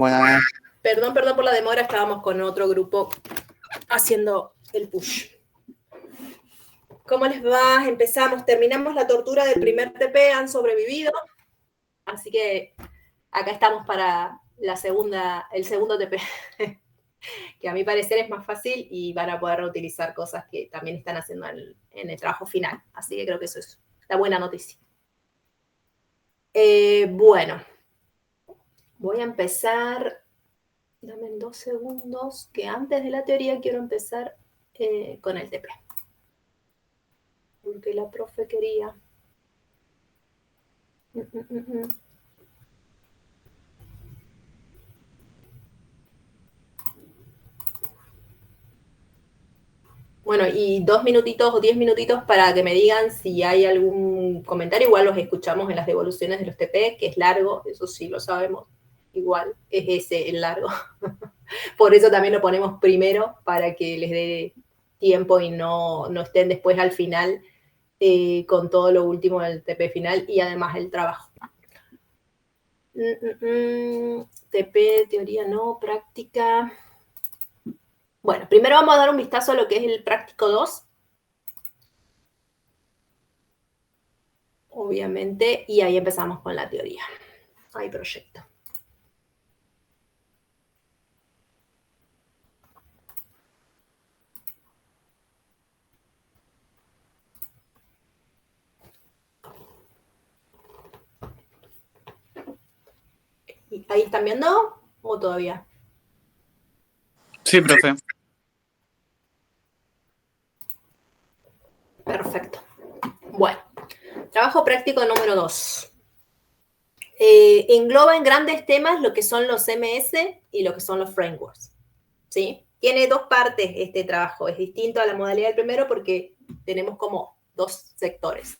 Buenas. Perdón por la demora, estábamos con otro grupo haciendo el push. ¿Cómo les va? Empezamos, terminamos la tortura del primer TP, han sobrevivido. Así que acá estamos para el segundo TP, que a mi parecer es más fácil y van a poder reutilizar cosas que también están haciendo en el trabajo final. Así que creo que eso es la buena noticia. Bueno, voy a empezar. Dame 2 segundos, que antes de la teoría quiero empezar con el TP. Porque la profe quería. Bueno, y 2 minutitos o 10 minutitos para que me digan si hay algún comentario. Igual los escuchamos en las devoluciones de los TP, que es largo, eso sí lo sabemos. Igual es ese el largo. Por eso también lo ponemos primero, para que les dé tiempo y no estén después al final con todo lo último del TP final y además el trabajo. TP, teoría no, práctica. Bueno, primero vamos a dar un vistazo a lo que es el práctico 2. Obviamente, y ahí empezamos con la teoría. Hay proyecto. ¿Ahí están viendo o todavía? Sí, profe. Perfecto. Bueno, trabajo práctico número 2. Engloba en grandes temas lo que son los CMS y lo que son los frameworks. ¿Sí? Tiene 2 partes este trabajo. Es distinto a la modalidad del primero porque tenemos como 2 sectores.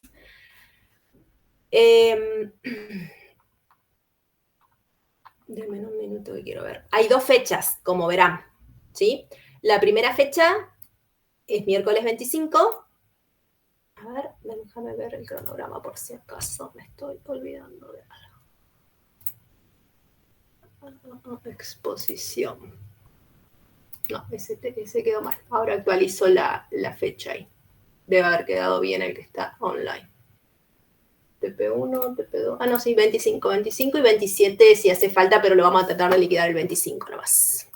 Denme un minuto que quiero ver. Hay 2 fechas, como verán. ¿Sí? La primera fecha es miércoles 25. A ver, déjame ver el cronograma por si acaso me estoy olvidando de algo. Exposición. No, ese quedó mal. Ahora actualizo la fecha ahí. Debe haber quedado bien el que está online. TP1, TP2. Ah, no, sí, 25. 25 y 27 si hace falta, pero lo vamos a tratar de liquidar el 25 nomás.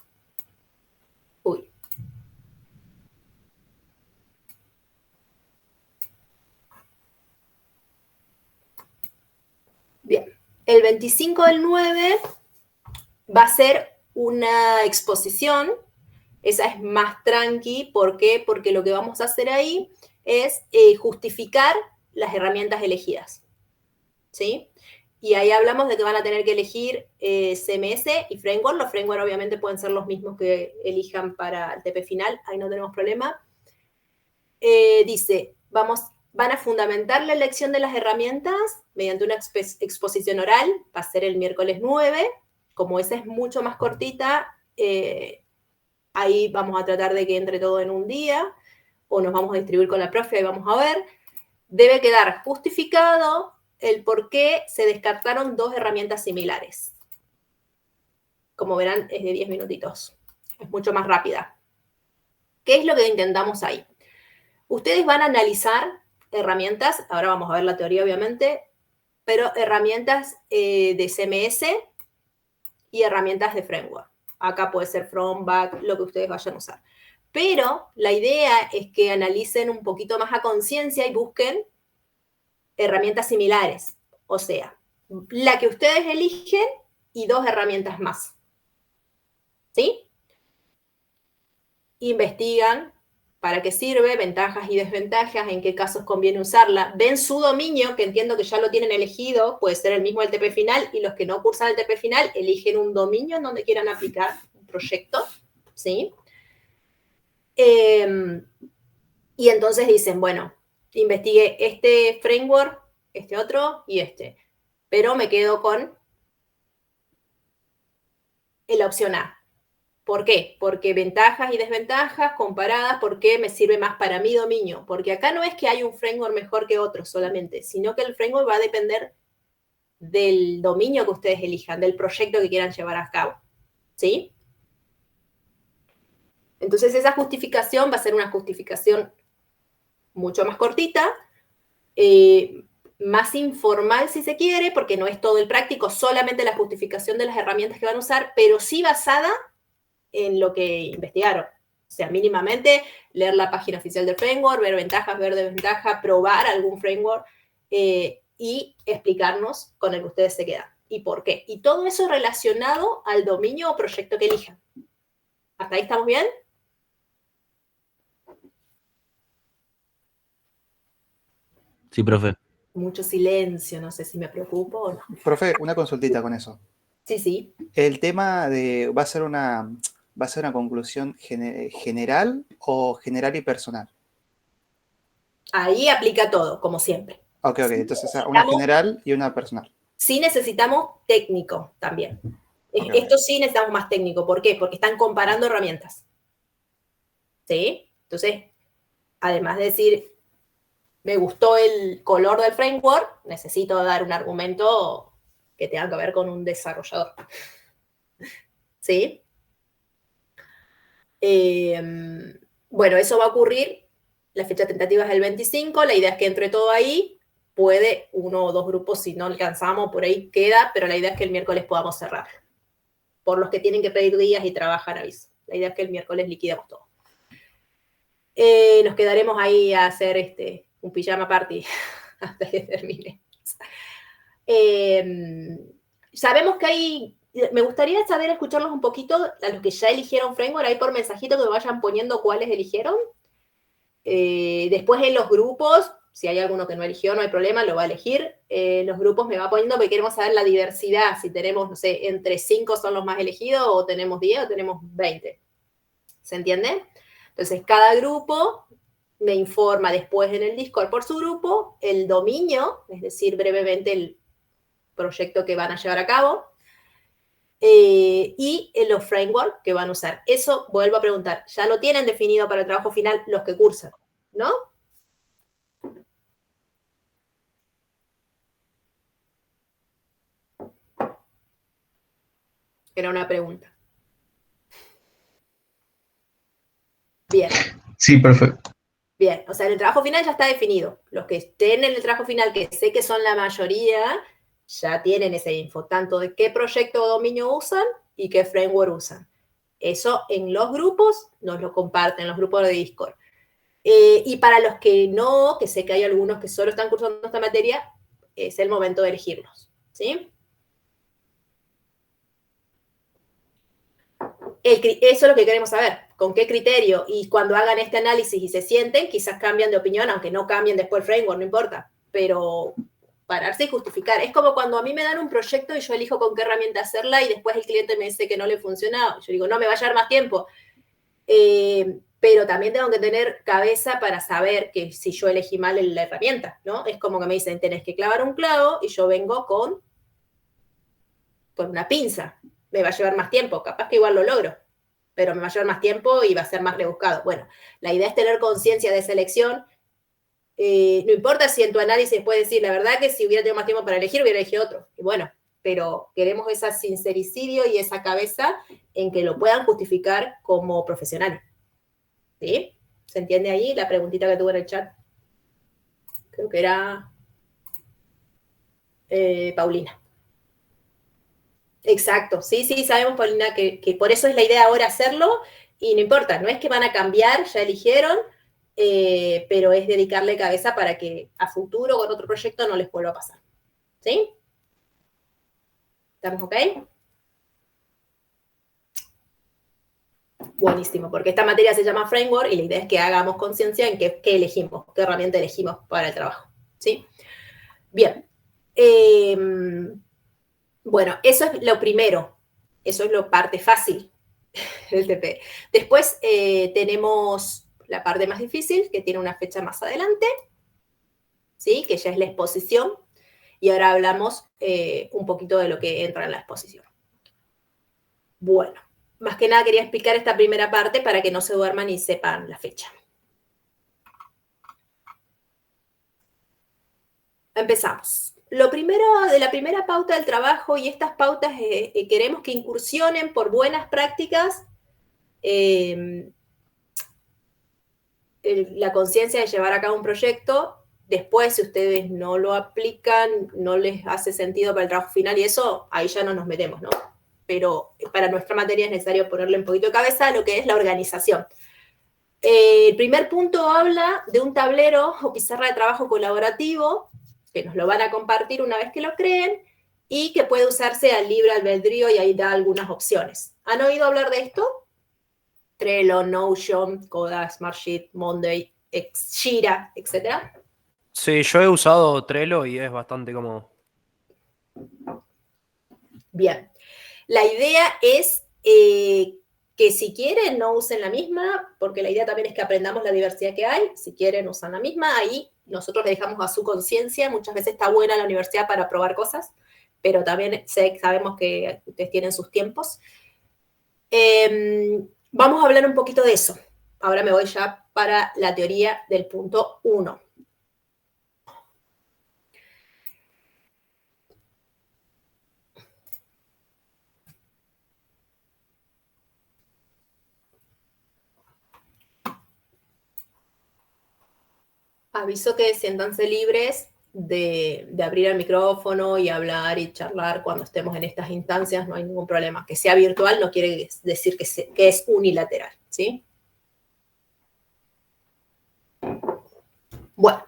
Uy. Bien. El 25 del 9 va a ser una exposición. Esa es más tranqui. ¿Por qué? Porque lo que vamos a hacer ahí es justificar las herramientas elegidas. ¿Sí? Y ahí hablamos de que van a tener que elegir CMS y framework. Los frameworks obviamente pueden ser los mismos que elijan para el TP final. Ahí no tenemos problema. Dice, van a fundamentar la elección de las herramientas mediante una exposición oral. Va a ser el miércoles 9. Como esa es mucho más cortita, ahí vamos a tratar de que entre todo en un día, o nos vamos a distribuir con la profe, ahí vamos a ver. Debe quedar justificado el por qué se descartaron 2 herramientas similares. Como verán, es de 10 minutitos. Es mucho más rápida. ¿Qué es lo que intentamos ahí? Ustedes van a analizar herramientas, ahora vamos a ver la teoría obviamente, pero herramientas de CMS y herramientas de framework. Acá puede ser front, back, lo que ustedes vayan a usar. Pero la idea es que analicen un poquito más a conciencia y busquen herramientas similares. O sea, la que ustedes eligen y 2 herramientas más. ¿Sí? Investigan para qué sirve, ventajas y desventajas, en qué casos conviene usarla. Ven su dominio, que entiendo que ya lo tienen elegido, puede ser el mismo del TP final, y los que no cursan el TP final eligen un dominio en donde quieran aplicar un proyecto. ¿Sí? Y entonces dicen, bueno, investigué este framework, este otro y este. Pero me quedo con la opción A. ¿Por qué? Porque ventajas y desventajas comparadas, ¿por qué me sirve más para mi dominio? Porque acá no es que hay un framework mejor que otro solamente, sino que el framework va a depender del dominio que ustedes elijan, del proyecto que quieran llevar a cabo. ¿sí? Entonces esa justificación va a ser una justificación mucho más cortita, más informal si se quiere, porque no es todo el práctico, solamente la justificación de las herramientas que van a usar, pero sí basada en lo que investigaron. O sea, mínimamente leer la página oficial del framework, ver ventajas, ver desventajas, probar algún framework y explicarnos con el que ustedes se quedan y por qué. Y todo eso relacionado al dominio o proyecto que elijan. ¿Hasta ahí estamos bien? Sí, profe. Mucho silencio, no sé si me preocupo o no. Profe, una consultita con eso. Sí, sí. El tema de, ¿va a ser una conclusión general o general y personal? Ahí aplica todo, como siempre. Ok, entonces una general y una personal. Sí necesitamos técnico también. Okay, Esto sí necesitamos más técnico. ¿Por qué? Porque están comparando herramientas. ¿Sí? Entonces, además de decir, me gustó el color del framework, necesito dar un argumento que tenga que ver con un desarrollador. ¿Sí? Bueno, eso va a ocurrir. La fecha tentativa es el 25. La idea es que entre todo ahí, puede uno o dos grupos, si no alcanzamos, por ahí queda, pero la idea es que el miércoles podamos cerrar. Por los que tienen que pedir días y trabajar aviso. La idea es que el miércoles liquidamos todo. Nos quedaremos ahí a hacer un pijama party hasta que termine. Sabemos que hay... Me gustaría saber, escucharlos un poquito, a los que ya eligieron framework, ahí por mensajito que me vayan poniendo cuáles eligieron. Después en los grupos, si hay alguno que no eligió, no hay problema, lo va a elegir. Los grupos me va poniendo porque queremos saber la diversidad, si tenemos, no sé, entre 5 son los más elegidos, o tenemos 10 o tenemos 20. ¿Se entiende? Entonces, cada grupo me informa después en el Discord por su grupo el dominio, es decir, brevemente el proyecto que van a llevar a cabo, y los frameworks que van a usar. Eso, vuelvo a preguntar, ya lo tienen definido para el trabajo final los que cursan, ¿no? Era una pregunta. Bien. Sí, perfecto. Bien, o sea, el trabajo final ya está definido. Los que estén en el trabajo final, que sé que son la mayoría, ya tienen esa info, tanto de qué proyecto o dominio usan y qué framework usan. Eso en los grupos nos lo comparten, en los grupos de Discord. Y para los que no, que sé que hay algunos que solo están cursando esta materia, es el momento de elegirlos, ¿sí? Eso es lo que queremos saber, con qué criterio, y cuando hagan este análisis y se sienten, quizás cambian de opinión, aunque no cambien después el framework, no importa, pero pararse y justificar. Es como cuando a mí me dan un proyecto y yo elijo con qué herramienta hacerla y después el cliente me dice que no le funciona, yo digo, no, me va a llevar más tiempo. Pero también tengo que tener cabeza para saber que si yo elegí mal la herramienta, ¿no? Es como que me dicen, tenés que clavar un clavo y yo vengo con una pinza. Me va a llevar más tiempo, capaz que igual lo logro, pero me va a llevar más tiempo y va a ser más rebuscado. Bueno, la idea es tener conciencia de esa elección. No importa si en tu análisis puedes decir, la verdad que si hubiera tenido más tiempo para elegir, hubiera elegido otro. Y bueno, pero queremos ese sincericidio y esa cabeza en que lo puedan justificar como profesionales. ¿Sí? ¿Se entiende ahí la preguntita que tuve en el chat? Creo que era Paulina. Exacto, sí, sabemos, Paulina, que por eso es la idea ahora hacerlo, y no importa, no es que van a cambiar, ya eligieron, pero es dedicarle cabeza para que a futuro con otro proyecto no les vuelva a pasar. ¿Sí? ¿Estamos ok? Buenísimo, porque esta materia se llama Framework y la idea es que hagamos conciencia en qué elegimos, qué herramienta elegimos para el trabajo. ¿Sí? Bien. Bueno, eso es lo primero. Eso es la parte fácil del TP. Después tenemos la parte más difícil, que tiene una fecha más adelante, ¿sí? Que ya es la exposición. Y ahora hablamos un poquito de lo que entra en la exposición. Bueno, más que nada quería explicar esta primera parte para que no se duerman y sepan la fecha. Empezamos. lo primero de la primera pauta del trabajo, y estas pautas queremos que incursionen por buenas prácticas, la conciencia de llevar a cabo un proyecto. Después, si ustedes no lo aplican, no les hace sentido para el trabajo final y eso, ahí ya no nos metemos, ¿no? Pero para nuestra materia es necesario ponerle un poquito de cabeza a lo que es la organización. El primer punto habla de un tablero o pizarra de trabajo colaborativo, que nos lo van a compartir una vez que lo creen, y que puede usarse al libre albedrío y ahí da algunas opciones. ¿Han oído hablar de esto? Trello, Notion, Coda, Smartsheet, Monday, Jira, etc. Sí, yo he usado Trello y es bastante cómodo. Bien. La idea es que si quieren no usen la misma, porque la idea también es que aprendamos la diversidad que hay. Si quieren usan la misma, ahí nosotros le dejamos a su conciencia. Muchas veces está buena la universidad para probar cosas, pero también sabemos que ustedes tienen sus tiempos. Vamos a hablar un poquito de eso. Ahora me voy ya para la teoría del punto 1. Aviso que siéntanse libres de abrir el micrófono y hablar y charlar cuando estemos en estas instancias, no hay ningún problema. Que sea virtual no quiere decir que es unilateral, ¿sí? Bueno,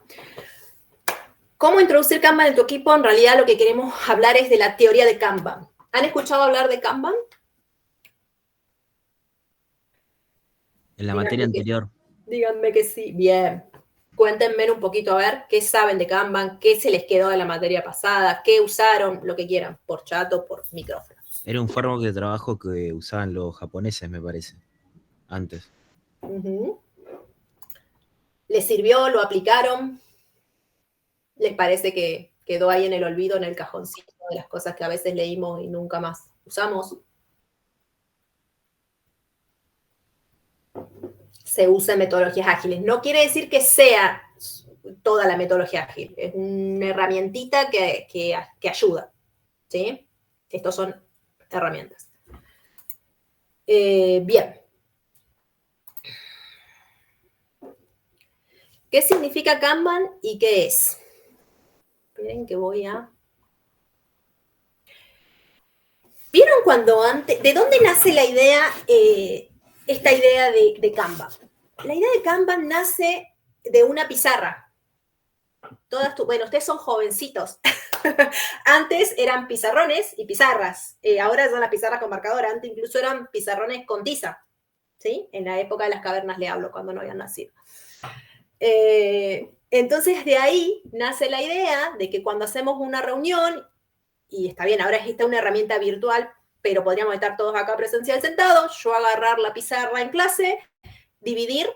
¿cómo introducir Kanban en tu equipo? En realidad lo que queremos hablar es de la teoría de Kanban. ¿Han escuchado hablar de Kanban? En la materia anterior. Díganme que sí. Bien. Cuéntenme un poquito a ver qué saben de Kanban, qué se les quedó de la materia pasada, qué usaron, lo que quieran, por chat o por micrófono. Era un framework de trabajo que usaban los japoneses, me parece, antes. ¿Les sirvió? ¿Lo aplicaron? ¿Les parece que quedó ahí en el olvido, en el cajoncito de las cosas que a veces leímos y nunca más usamos? Se usa metodologías ágiles. No quiere decir que sea toda la metodología ágil. Es una herramientita que ayuda, ¿sí? Estos son herramientas. Bien. ¿Qué significa Kanban y qué es? Esperen que voy a... ¿Vieron cuando antes... ¿De dónde nace la idea, esta idea de Kanban? La idea de Kanban nace de una pizarra. Bueno, ustedes son jovencitos. Antes eran pizarrones y pizarras. Ahora son las pizarras con marcador. Antes incluso eran pizarrones con tiza. ¿Sí? En la época de las cavernas le hablo, cuando no habían nacido. Entonces de ahí nace la idea de que cuando hacemos una reunión, y está bien, ahora está una herramienta virtual, pero podríamos estar todos acá presencial sentados, yo agarrar la pizarra en clase, dividir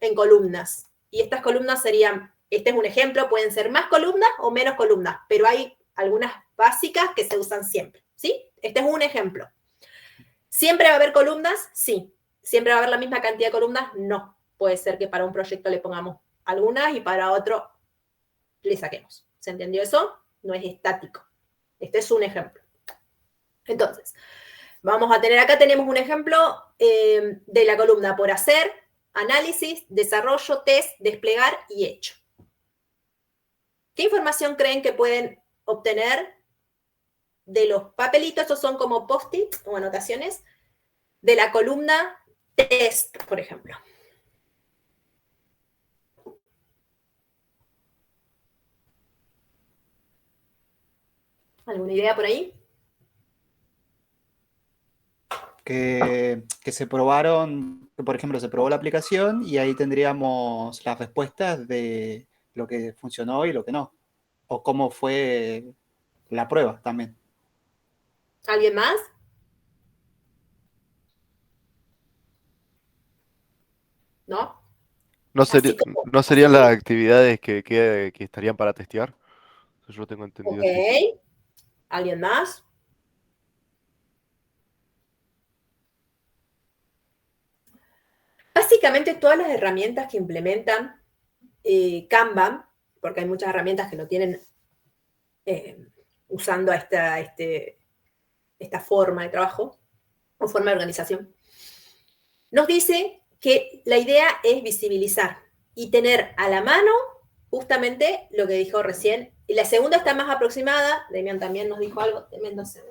en columnas. Y estas columnas serían, este es un ejemplo, pueden ser más columnas o menos columnas, pero hay algunas básicas que se usan siempre, ¿sí? Este es un ejemplo. ¿Siempre va a haber columnas? Sí. ¿Siempre va a haber la misma cantidad de columnas? No. Puede ser que para un proyecto le pongamos algunas y para otro le saquemos. ¿Se entendió eso? No es estático. Este es un ejemplo. Entonces, vamos a tener acá, tenemos un ejemplo de la columna por hacer, análisis, desarrollo, test, desplegar y hecho. ¿Qué información creen que pueden obtener de los papelitos? Estos son como post-it o anotaciones de la columna test, por ejemplo. ¿Alguna idea por ahí? Que se probaron, que por ejemplo se probó la aplicación y ahí tendríamos las respuestas de lo que funcionó y lo que no. O cómo fue la prueba también. ¿Alguien más? ¿No? ¿No, Así como... no serían las actividades que estarían para testear? Eso yo tengo entendido Ok. así. ¿Alguien más? Básicamente todas las herramientas que implementan Kanban, porque hay muchas herramientas que no tienen usando esta forma de trabajo o forma de organización. Nos dice que la idea es visibilizar y tener a la mano justamente lo que dijo recién. Y la segunda está más aproximada. Demian también nos dijo algo. Demian, no sé.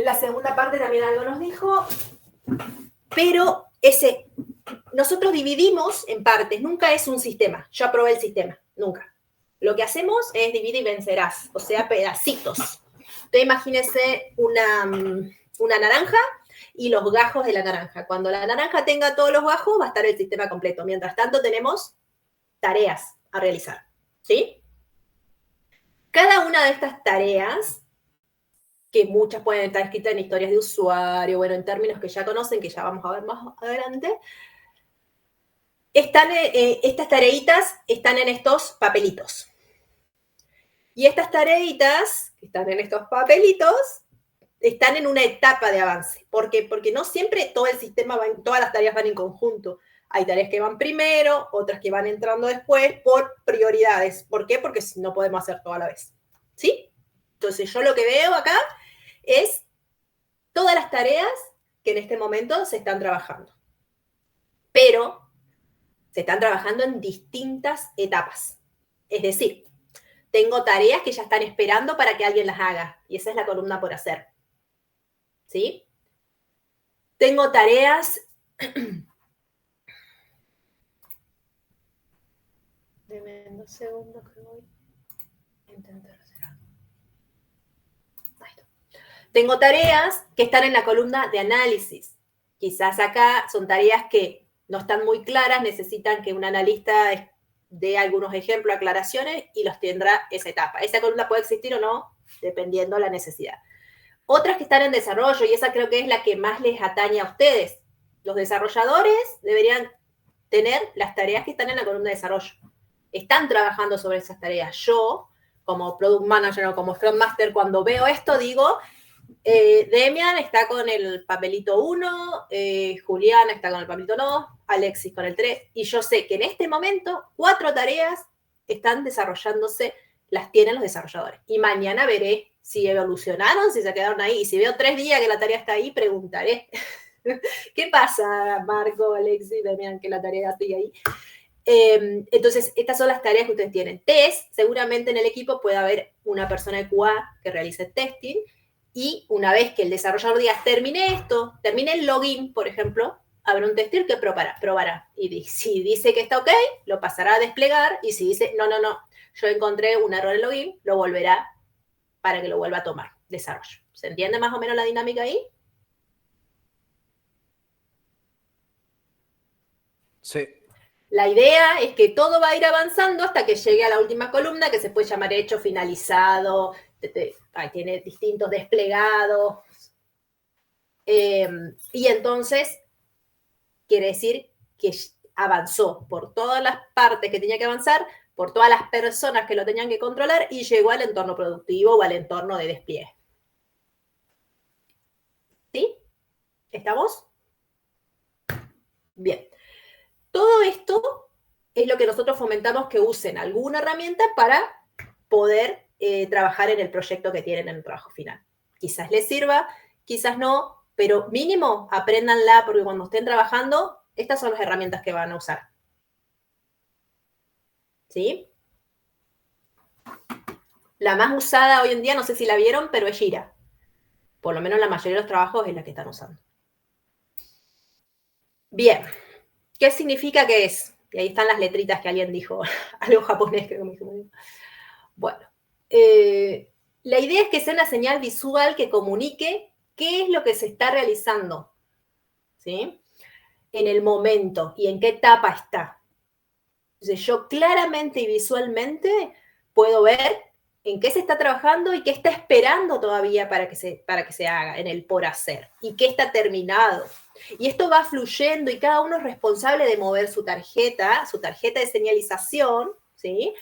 La segunda parte también algo nos dijo. Pero nosotros dividimos en partes. Nunca es un sistema. Yo aprobé el sistema. Nunca. Lo que hacemos es divide y vencerás. O sea, pedacitos. Entonces imagínense una naranja y los gajos de la naranja. Cuando la naranja tenga todos los gajos, va a estar el sistema completo. Mientras tanto, tenemos tareas a realizar, ¿sí? Cada una de estas tareas, que muchas pueden estar escritas en historias de usuario, bueno, en términos que ya conocen, que ya vamos a ver más adelante, estas tareitas están en estos papelitos. Y estas tareitas que están en estos papelitos están en una etapa de avance. ¿Por qué? Porque no siempre todo el sistema todas las tareas van en conjunto. Hay tareas que van primero, otras que van entrando después por prioridades. ¿Por qué? Porque no podemos hacer todo a la vez. ¿Sí? Entonces yo lo que veo acá es todas las tareas que en este momento se están trabajando. Pero se están trabajando en distintas etapas. Es decir, tengo tareas que ya están esperando para que alguien las haga. Y esa es la columna por hacer. ¿Sí? Tengo tareas. Deme 2 segundos que voy a intentar hacer algo. Ahí está. Tengo tareas que están en la columna de análisis. Quizás acá son tareas que no están muy claras, necesitan que un analista dé algunos ejemplos, aclaraciones, y los tendrá esa etapa. Esa columna puede existir o no, dependiendo de la necesidad. Otras que están en desarrollo, y esa creo que es la que más les atañe a ustedes. Los desarrolladores deberían tener las tareas que están en la columna de desarrollo. Están trabajando sobre esas tareas. Yo, como Product Manager o como Scrum Master, cuando veo esto, digo, Demian está con el papelito 1, Julián está con el papelito 2, Alexis con el 3, y yo sé que en este momento 4 tareas están desarrollándose, las tienen los desarrolladores. Y mañana veré si evolucionaron, si se quedaron ahí. Y si veo 3 días que la tarea está ahí, preguntaré. ¿Qué pasa, Marco, Alexis, Demian, que la tarea sigue ahí? Entonces, estas son las tareas que ustedes tienen. Test, seguramente en el equipo puede haber una persona de QA que realice testing, y una vez que el desarrollador diga, terminé esto, terminé el login, por ejemplo, habrá un tester que probará. Y si dice que está ok, lo pasará a desplegar, y si dice, no, yo encontré un error en login, lo volverá para que lo vuelva a tomar, desarrollo. ¿Se entiende más o menos la dinámica ahí? Sí. La idea es que todo va a ir avanzando hasta que llegue a la última columna, que se puede llamar hecho, finalizado, tiene distintos desplegados. Y entonces, quiere decir que avanzó por todas las partes que tenía que avanzar, por todas las personas que lo tenían que controlar, y llegó al entorno productivo o al entorno de despliegue. ¿Sí? ¿Estamos? Bien. Todo esto es lo que nosotros fomentamos que usen alguna herramienta para poder trabajar en el proyecto que tienen en el trabajo final. Quizás les sirva, quizás no, pero mínimo apréndanla, porque cuando estén trabajando, estas son las herramientas que van a usar. ¿Sí? La más usada hoy en día, no sé si la vieron, pero es Jira. Por lo menos la mayoría de los trabajos es la que están usando. Bien. ¿Qué significa que es? Y ahí están las letritas que alguien dijo, algo japonés, creo que me dijo. Bueno, la idea es que sea una señal visual que comunique qué es lo que se está realizando, ¿sí? En el momento y en qué etapa está. Entonces yo claramente y visualmente puedo ver en qué se está trabajando y qué está esperando todavía para que se haga, en el por hacer, y qué está terminado. Y esto va fluyendo y cada uno es responsable de mover su tarjeta de señalización, ¿sí?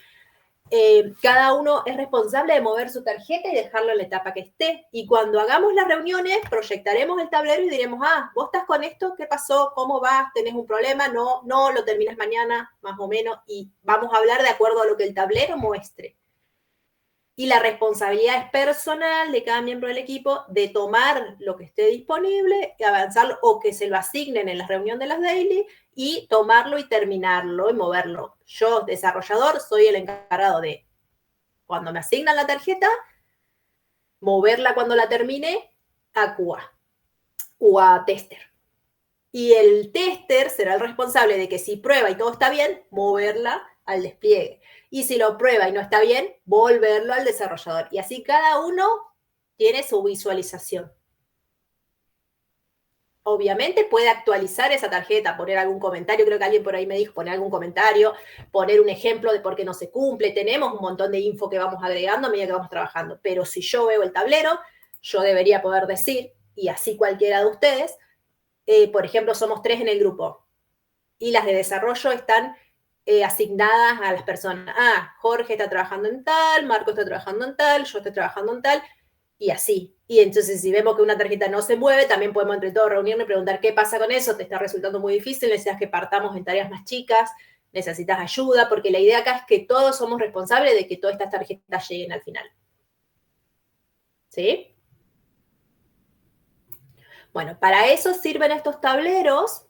cada uno es responsable de mover su tarjeta y dejarlo en la etapa que esté. Y cuando hagamos las reuniones, proyectaremos el tablero y diremos, vos estás con esto, ¿qué pasó? ¿Cómo vas? ¿Tenés un problema? No, lo terminas mañana, más o menos, y vamos a hablar de acuerdo a lo que el tablero muestre. Y la responsabilidad es personal de cada miembro del equipo de tomar lo que esté disponible y avanzarlo, o que se lo asignen en la reunión de las daily, y tomarlo y terminarlo y moverlo. Yo, desarrollador, soy el encargado de, cuando me asignan la tarjeta, moverla cuando la termine a QA o a tester. Y el tester será el responsable de que si prueba y todo está bien, moverla al despliegue. Y si lo prueba y no está bien, volverlo al desarrollador. Y así cada uno tiene su visualización. Obviamente puede actualizar esa tarjeta, poner algún comentario, creo que alguien por ahí me dijo, poner algún comentario, poner un ejemplo de por qué no se cumple. Tenemos un montón de info que vamos agregando a medida que vamos trabajando. Pero si yo veo el tablero, yo debería poder decir, y así cualquiera de ustedes, por ejemplo, somos 3 en el grupo y las de desarrollo están asignadas a las personas. Jorge está trabajando en tal, Marco está trabajando en tal, yo estoy trabajando en tal, y así. Y entonces si vemos que una tarjeta no se mueve, también podemos entre todos reunirnos y preguntar qué pasa con eso, te está resultando muy difícil, necesitas que partamos en tareas más chicas, necesitas ayuda, porque la idea acá es que todos somos responsables de que todas estas tarjetas lleguen al final. ¿Sí? Bueno, para eso sirven estos tableros.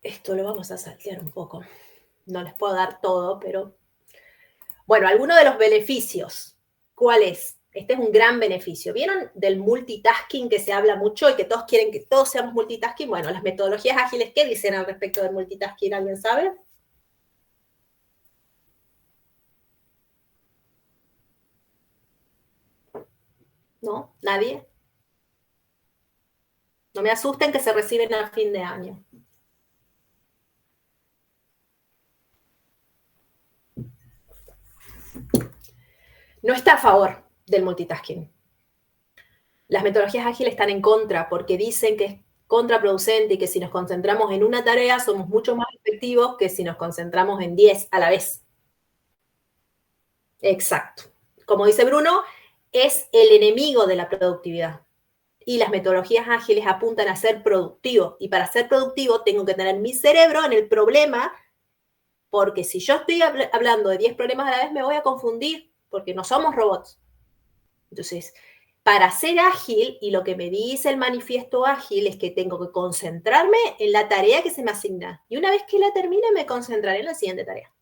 Esto lo vamos a saltear un poco. No les puedo dar todo, pero... Bueno, algunos de los beneficios. ¿Cuál es? Este es un gran beneficio. ¿Vieron del multitasking que se habla mucho y que todos quieren que todos seamos multitasking? Bueno, las metodologías ágiles, ¿qué dicen al respecto del multitasking? ¿Alguien sabe? ¿No? ¿Nadie? No me asusten que se reciben a fin de año. No está a favor del multitasking. Las metodologías ágiles están en contra porque dicen que es contraproducente y que si nos concentramos en una tarea somos mucho más efectivos que si nos concentramos en 10 a la vez. Exacto. Como dice Bruno, es el enemigo de la productividad. Y las metodologías ágiles apuntan a ser productivo. Y para ser productivo tengo que tener mi cerebro en el problema, porque si yo estoy hablando de 10 problemas a la vez me voy a confundir, porque no somos robots. Entonces, para ser ágil, y lo que me dice el manifiesto ágil es que tengo que concentrarme en la tarea que se me asigna. Y una vez que la termine, me concentraré en la siguiente tarea.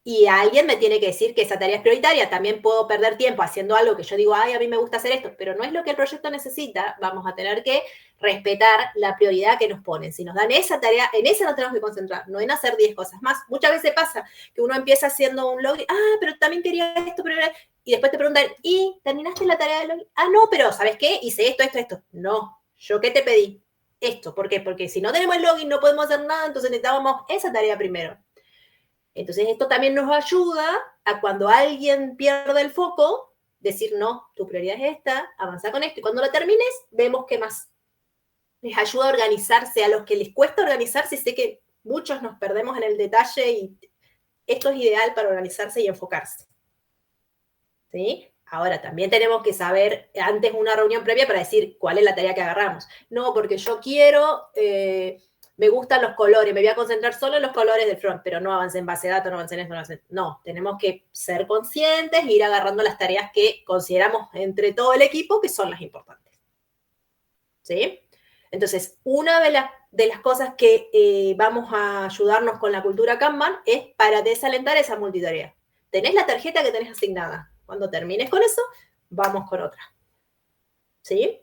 Y alguien me tiene que decir que esa tarea es prioritaria. También puedo perder tiempo haciendo algo que yo digo, a mí me gusta hacer esto, pero no es lo que el proyecto necesita. Vamos a tener que respetar la prioridad que nos ponen. Si nos dan esa tarea, en esa nos tenemos que concentrar, no en hacer 10 cosas más. Muchas veces pasa que uno empieza haciendo un login, pero también quería esto, pero... Y después te preguntan, ¿y terminaste la tarea de login? No, pero ¿sabes qué? Hice esto. No, ¿yo qué te pedí? Esto. ¿Por qué? Porque si no tenemos el login no podemos hacer nada, entonces necesitábamos esa tarea primero. Entonces, esto también nos ayuda a cuando alguien pierde el foco, decir, no, tu prioridad es esta, avanzar con esto. Y cuando lo termines, vemos qué más. Les ayuda a organizarse. A los que les cuesta organizarse, sé que muchos nos perdemos en el detalle y esto es ideal para organizarse y enfocarse. ¿Sí? Ahora, también tenemos que saber antes una reunión previa para decir cuál es la tarea que agarramos. No, porque yo quiero... me gustan los colores, me voy a concentrar solo en los colores del front, pero no avancé en base de datos, no avancé en esto, no avancé. No, tenemos que ser conscientes e ir agarrando las tareas que consideramos entre todo el equipo que son las importantes. ¿Sí? Entonces, una de las cosas que vamos a ayudarnos con la cultura Kanban es para desalentar esa multitarea. Tenés la tarjeta que tenés asignada. Cuando termines con eso, vamos con otra. ¿Sí?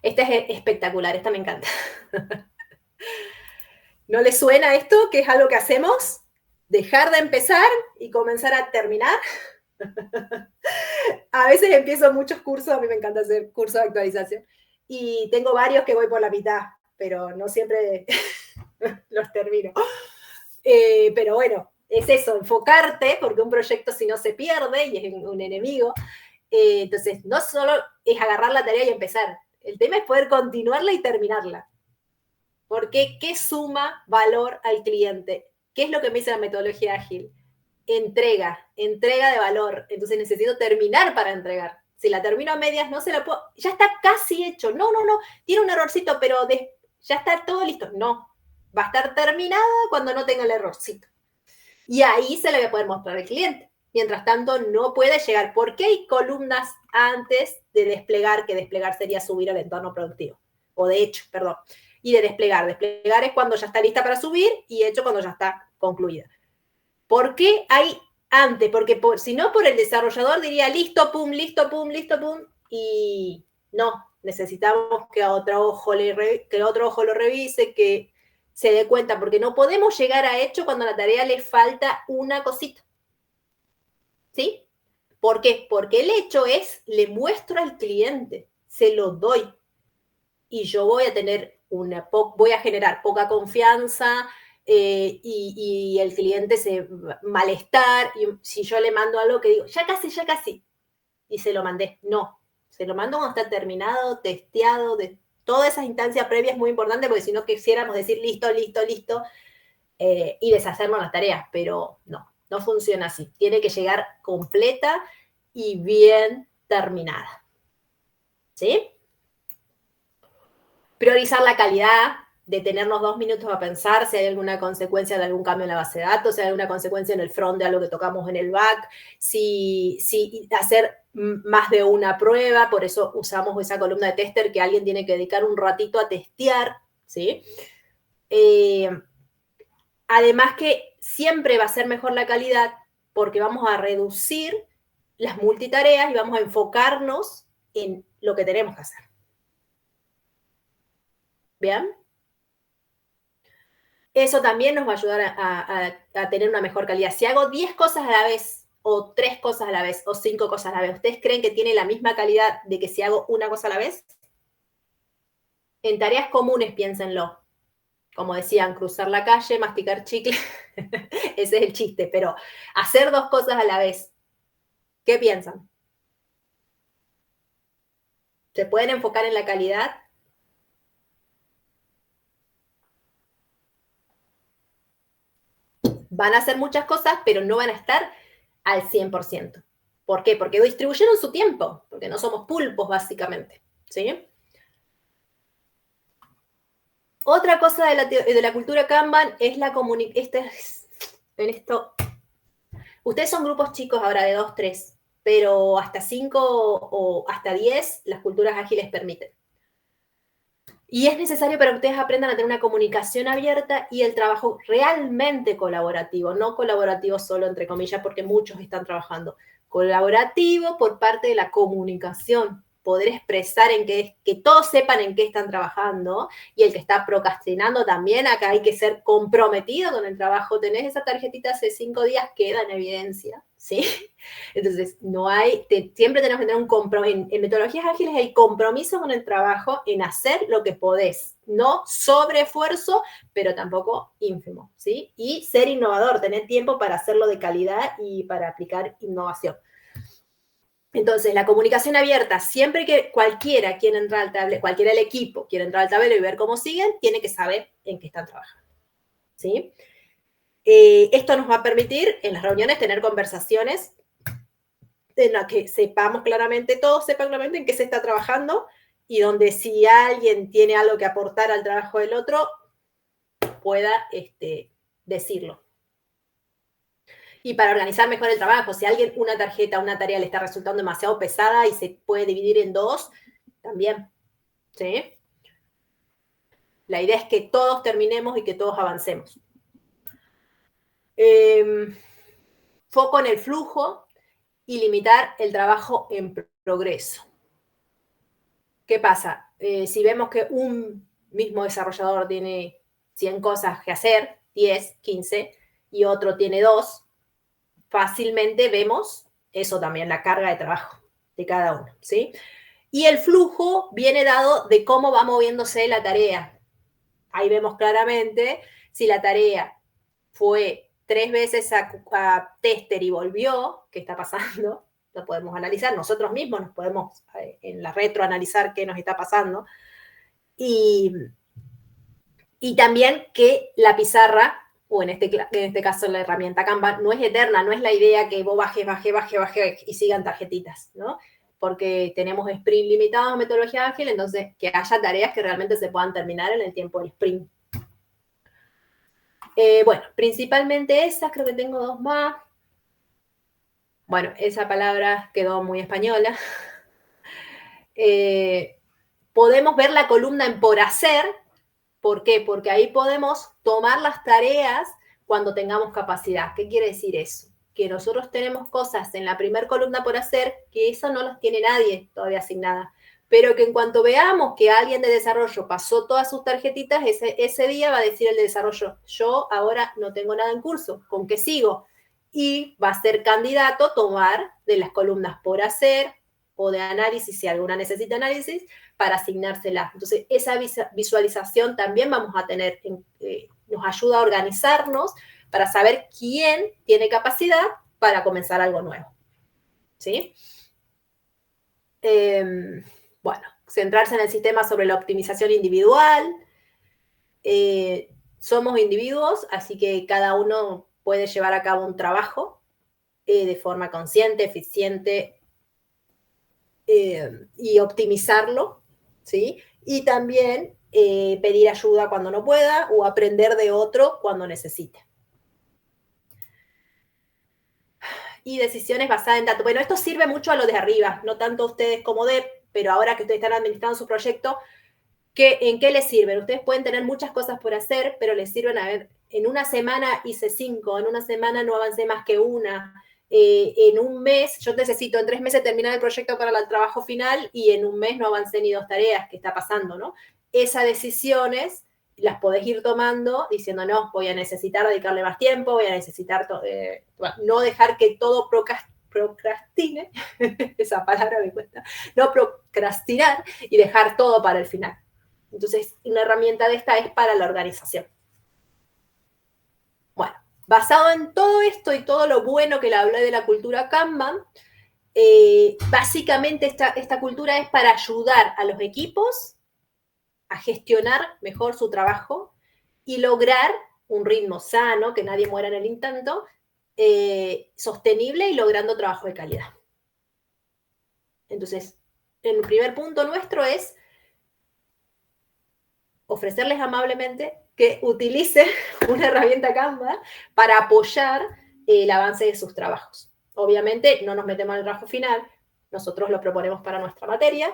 Esta es espectacular, esta me encanta. ¿No les suena esto? Que es algo que hacemos, dejar de empezar y comenzar a terminar. A veces empiezo muchos cursos, a mí me encanta hacer cursos de actualización, y tengo varios que voy por la mitad, pero no siempre los termino. Pero bueno, es eso, enfocarte, porque un proyecto si no se pierde y es un enemigo. Entonces, no solo es agarrar la tarea y empezar. El tema es poder continuarla y terminarla. Porque, ¿qué suma valor al cliente? ¿Qué es lo que me dice la metodología ágil? Entrega de valor. Entonces necesito terminar para entregar. Si la termino a medias, no se la puedo... Ya está casi hecho. No. Tiene un errorcito, pero ya está todo listo. No. Va a estar terminada cuando no tenga el errorcito. Y ahí se le voy a poder mostrar al cliente. Mientras tanto, no puede llegar. ¿Por qué hay columnas antes de desplegar? Que desplegar sería subir al entorno productivo. O de hecho, perdón. Y de desplegar. Desplegar es cuando ya está lista para subir y hecho cuando ya está concluida. ¿Por qué hay antes? Porque si no, por el desarrollador diría listo, pum, y no. Necesitamos que otro ojo lo revise, que se dé cuenta, porque no podemos llegar a hecho cuando a la tarea le falta una cosita. ¿Sí? ¿Por qué? Porque el hecho es, le muestro al cliente, se lo doy. Y yo voy a generar poca confianza y el cliente se malestar. Y si yo le mando algo que digo, ya casi, y se lo mandé. No, se lo mando cuando está terminado, testeado, de todas esas instancias previas es muy importante, porque si no quisiéramos decir listo, y deshacernos las tareas, pero no funciona así. Tiene que llegar completa y bien terminada. ¿Sí? Priorizar la calidad, detenernos 2 minutos a pensar si hay alguna consecuencia de algún cambio en la base de datos, si hay alguna consecuencia en el front de algo que tocamos en el back, si hacer más de una prueba, por eso usamos esa columna de tester que alguien tiene que dedicar un ratito a testear, ¿sí? Además que siempre va a ser mejor la calidad porque vamos a reducir las multitareas y vamos a enfocarnos en lo que tenemos que hacer. ¿Bien? Eso también nos va a ayudar a tener una mejor calidad. Si hago 10 cosas a la vez, o 3 cosas a la vez, o 5 cosas a la vez, ¿ustedes creen que tiene la misma calidad de que si hago una cosa a la vez? En tareas comunes, piénsenlo. Como decían, cruzar la calle, masticar chicle, ese es el chiste, pero hacer 2 cosas a la vez, ¿qué piensan? ¿Se pueden enfocar en la calidad? Van a hacer muchas cosas, pero no van a estar al 100%. ¿Por qué? Porque distribuyeron su tiempo, porque no somos pulpos, básicamente, ¿sí? Otra cosa de la cultura Kanban es la comunicación. Ustedes son grupos chicos ahora de 2, 3, pero hasta 5 o hasta 10 las culturas ágiles permiten. Y es necesario para que ustedes aprendan a tener una comunicación abierta y el trabajo realmente colaborativo, no colaborativo solo entre comillas, porque muchos están trabajando. Colaborativo por parte de la comunicación, poder expresar que todos sepan en qué están trabajando, y el que está procrastinando también, acá hay que ser comprometido con el trabajo. Tenés esa tarjetita hace 5 días, queda en evidencia, ¿sí? Entonces, siempre tenemos que tener un compromiso. En metodologías ágiles el compromiso con el trabajo en hacer lo que podés, no sobreesfuerzo, pero tampoco ínfimo, ¿sí? Y ser innovador, tener tiempo para hacerlo de calidad y para aplicar innovación. Entonces, la comunicación abierta, siempre que cualquiera quiera entrar al tablero, cualquiera del equipo quiera entrar al tablero y ver cómo siguen, tiene que saber en qué están trabajando, ¿sí? Esto nos va a permitir en las reuniones tener conversaciones en las que todos sepan claramente en qué se está trabajando, y donde si alguien tiene algo que aportar al trabajo del otro, pueda decirlo. Y para organizar mejor el trabajo, si a alguien una tarea le está resultando demasiado pesada y se puede dividir en 2, también, ¿sí? La idea es que todos terminemos y que todos avancemos. Foco en el flujo y limitar el trabajo en progreso. ¿Qué pasa? Si vemos que un mismo desarrollador tiene 100 cosas que hacer, 10, 15, y otro tiene 2, fácilmente vemos eso también, la carga de trabajo de cada uno, ¿sí? Y el flujo viene dado de cómo va moviéndose la tarea. Ahí vemos claramente si la tarea fue 3 veces a tester y volvió, ¿qué está pasando? lo podemos analizar, nosotros mismos nos podemos en la retro analizar qué nos está pasando. Y también que la pizarra, o en este caso la herramienta Kanban, no es eterna, no es la idea que vos bajes y sigan tarjetitas, ¿no? Porque tenemos sprint limitados, metodología ágil, entonces que haya tareas que realmente se puedan terminar en el tiempo del sprint. Bueno, principalmente esas, creo que tengo dos más. Bueno, esa palabra quedó muy española. Podemos ver la columna en por hacer. ¿Por qué? Porque ahí podemos tomar las tareas cuando tengamos capacidad. ¿Qué quiere decir eso? Que nosotros tenemos cosas en la primer columna por hacer que eso no las tiene nadie todavía asignada. Pero que en cuanto veamos que alguien de desarrollo pasó todas sus tarjetitas, ese día va a decir el de desarrollo, yo ahora no tengo nada en curso, ¿con qué sigo? Y va a ser candidato a tomar de las columnas por hacer o de análisis, si alguna necesita análisis, para asignársela. Entonces, esa visualización también vamos a tener, nos ayuda a organizarnos para saber quién tiene capacidad para comenzar algo nuevo. ¿Sí? Bueno, centrarse en el sistema sobre la optimización individual. Somos individuos, así que cada uno puede llevar a cabo un trabajo de forma consciente, eficiente y optimizarlo, ¿sí? Y también pedir ayuda cuando no pueda o aprender de otro cuando necesite. Y decisiones basadas en datos. Bueno, esto sirve mucho a los de arriba, no tanto a ustedes como DEP, pero ahora que ustedes están administrando su proyecto, ¿en qué les sirven? Ustedes pueden tener muchas cosas por hacer, pero les sirven, a ver, en una semana hice 5, en una semana no avancé más que una, en un mes, yo necesito en 3 meses terminar el proyecto para el trabajo final y en un mes no avancé ni 2 tareas, ¿qué está pasando, no? Esas decisiones las podés ir tomando diciendo, no, voy a necesitar dedicarle más tiempo, voy a necesitar no dejar que todo procrastine, esa palabra me cuesta, no procrastinar y dejar todo para el final. Entonces, una herramienta de esta es para la organización. Bueno, basado en todo esto y todo lo bueno que le hablé de la cultura Kanban, básicamente esta cultura es para ayudar a los equipos a gestionar mejor su trabajo y lograr un ritmo sano, que nadie muera en el intento, sostenible y logrando trabajo de calidad. Entonces, el primer punto nuestro es ofrecerles amablemente que utilicen una herramienta Kanban para apoyar el avance de sus trabajos. Obviamente no nos metemos en el trabajo final, nosotros lo proponemos para nuestra materia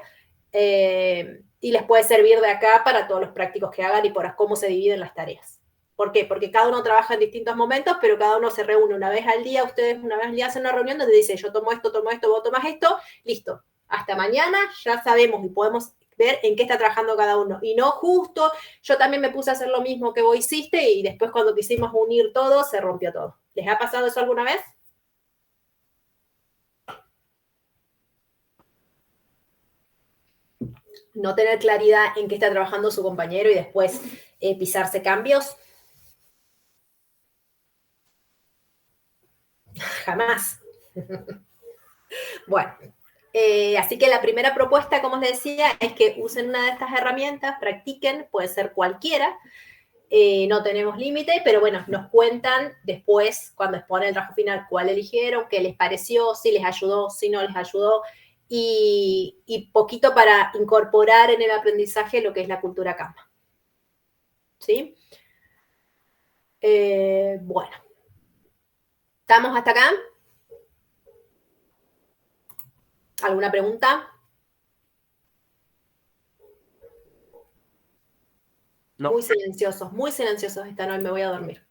y les puede servir de acá para todos los prácticos que hagan y por cómo se dividen las tareas. ¿Por qué? Porque cada uno trabaja en distintos momentos, pero cada uno se reúne una vez al día, ustedes una vez al día hacen una reunión donde dicen yo tomo esto, vos tomás esto, listo. Hasta mañana ya sabemos y podemos ver en qué está trabajando cada uno. Y no justo, yo también me puse a hacer lo mismo que vos hiciste y después cuando quisimos unir todo, se rompió todo. ¿Les ha pasado eso alguna vez? No tener claridad en qué está trabajando su compañero y después pisarse cambios. Jamás. Bueno. Así que la primera propuesta, como les decía, es que usen una de estas herramientas, practiquen, puede ser cualquiera, no tenemos límite, pero bueno, nos cuentan después, cuando exponen el trabajo final, cuál eligieron, qué les pareció, si les ayudó, si no les ayudó, y poquito para incorporar en el aprendizaje lo que es la cultura Kanban. ¿Sí? Bueno. ¿Estamos hasta acá? ¿Alguna pregunta? No. Muy silenciosos están hoy, me voy a dormir.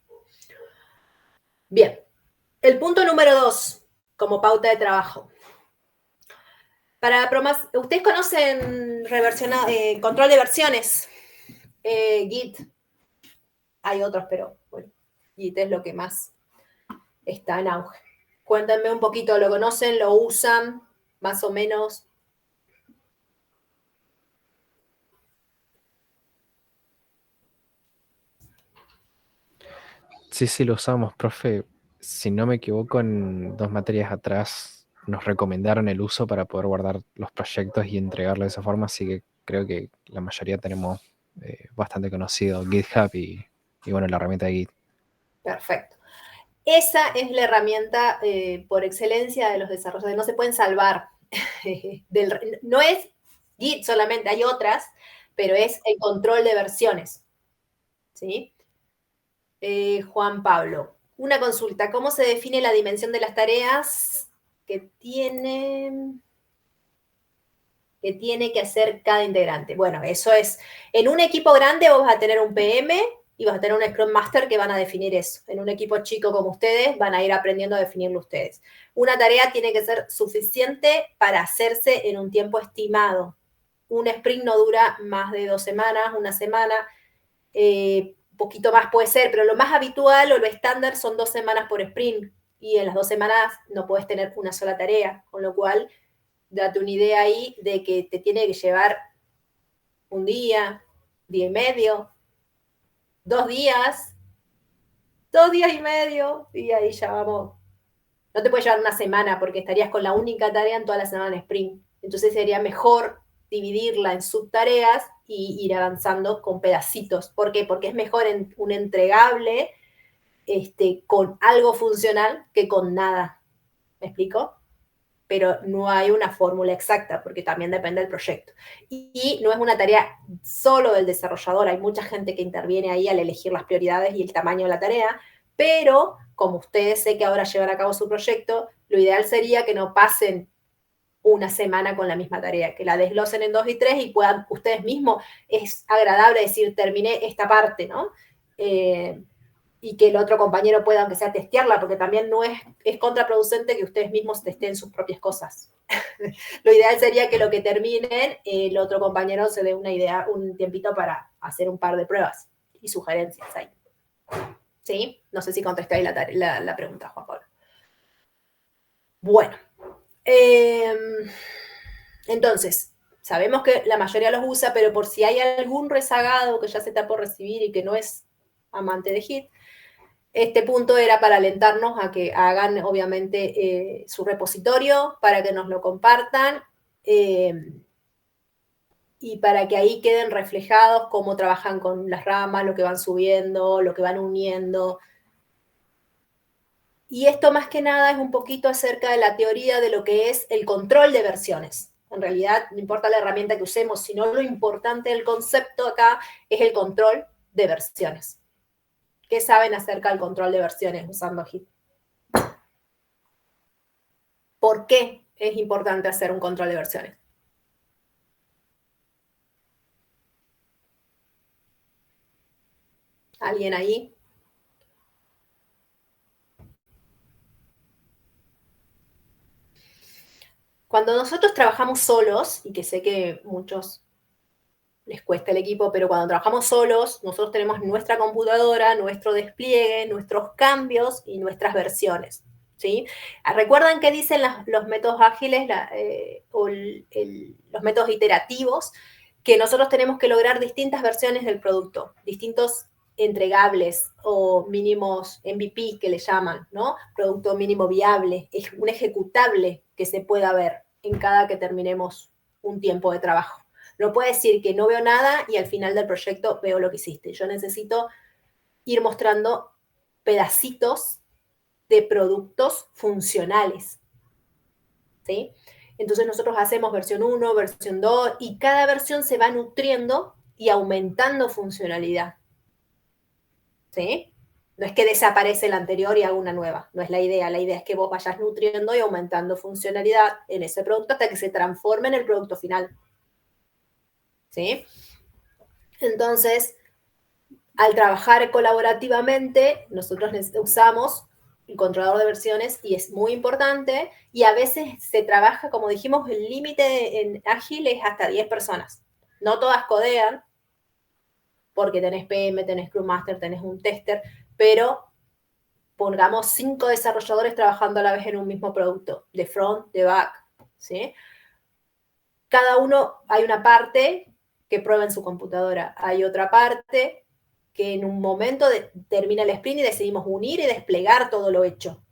Bien, el punto número 2, como pauta de trabajo. ¿Ustedes conocen control de versiones? Git. Hay otros, pero bueno, Git es lo que más está en auge. Cuéntenme un poquito, ¿lo conocen? ¿Lo usan? Más o menos. Sí, lo usamos, profe. Si no me equivoco, en 2 materias atrás nos recomendaron el uso para poder guardar los proyectos y entregarlo de esa forma, así que creo que la mayoría tenemos bastante conocido GitHub y bueno, la herramienta de Git. Perfecto. Esa es la herramienta por excelencia de los desarrolladores. No se pueden salvar. No es Git solamente, hay otras, pero es el control de versiones. ¿Sí? Juan Pablo, una consulta. ¿Cómo se define la dimensión de las tareas que tiene que hacer cada integrante? Bueno, eso es, en un equipo grande vos vas a tener un PM y vas a tener un Scrum Master que van a definir eso. En un equipo chico como ustedes van a ir aprendiendo a definirlo ustedes. Una tarea tiene que ser suficiente para hacerse en un tiempo estimado. Un sprint no dura más de 2 semanas, una semana, poquito más puede ser, pero lo más habitual o lo estándar son 2 semanas por sprint. Y en las 2 semanas no puedes tener una sola tarea, con lo cual date una idea ahí de que te tiene que llevar un día, día y medio, 2 días, 2 días y medio, y ahí ya vamos. No te puede llevar una semana porque estarías con la única tarea en toda la semana en sprint. Entonces sería mejor dividirla en subtareas y ir avanzando con pedacitos. ¿Por qué? Porque es mejor un entregable con algo funcional que con nada. ¿Me explico? Pero no hay una fórmula exacta, porque también depende del proyecto. Y no es una tarea solo del desarrollador, hay mucha gente que interviene ahí al elegir las prioridades y el tamaño de la tarea, pero como ustedes sé que ahora llevan a cabo su proyecto, lo ideal sería que no pasen una semana con la misma tarea, que la desglosen en 2 y 3 y puedan ustedes mismos, es agradable decir, terminé esta parte, ¿no? Y que el otro compañero pueda, aunque sea, testearla, porque también no es contraproducente que ustedes mismos testeen sus propias cosas. Lo ideal sería que lo que terminen, el otro compañero se dé una idea, un tiempito para hacer un par de pruebas y sugerencias ahí. ¿Sí? No sé si contesté ahí la pregunta, Juan Pablo. Bueno. Entonces, sabemos que la mayoría los usa, pero por si hay algún rezagado que ya se está por recibir y que no es amante de Git, este punto era para alentarnos a que hagan, obviamente, su repositorio, para que nos lo compartan y para que ahí queden reflejados cómo trabajan con las ramas, lo que van subiendo, lo que van uniendo. Y esto más que nada es un poquito acerca de la teoría de lo que es el control de versiones. En realidad, no importa la herramienta que usemos, sino lo importante del concepto acá es el control de versiones. ¿Qué saben acerca del control de versiones usando Git? ¿Por qué es importante hacer un control de versiones? ¿Alguien ahí? Cuando nosotros trabajamos solos, y que sé que muchos les cuesta el equipo, pero cuando trabajamos solos, nosotros tenemos nuestra computadora, nuestro despliegue, nuestros cambios y nuestras versiones. ¿Sí? ¿Recuerdan qué dicen los métodos ágiles los métodos iterativos? Que nosotros tenemos que lograr distintas versiones del producto, distintos entregables o mínimos MVP que le llaman, ¿no? Producto mínimo viable, es un ejecutable que se pueda ver en cada que terminemos un tiempo de trabajo. No puede decir que no veo nada y al final del proyecto veo lo que hiciste. Yo necesito ir mostrando pedacitos de productos funcionales. ¿Sí? Entonces nosotros hacemos versión 1, versión 2 y cada versión se va nutriendo y aumentando funcionalidad. ¿Sí? No es que desaparece la anterior y haga una nueva, no es la idea es que vos vayas nutriendo y aumentando funcionalidad en ese producto hasta que se transforme en el producto final. ¿Sí? Entonces, al trabajar colaborativamente, nosotros usamos el controlador de versiones y es muy importante y a veces se trabaja, como dijimos, el límite en ágil es hasta 10 personas. No todas codean, porque tenés PM, tenés Scrum Master, tenés un tester, pero pongamos 5 desarrolladores trabajando a la vez en un mismo producto, de front, de back, ¿sí? Cada uno, hay una parte que prueba en su computadora, hay otra parte que en un momento termina el sprint y decidimos unir y desplegar todo lo hecho.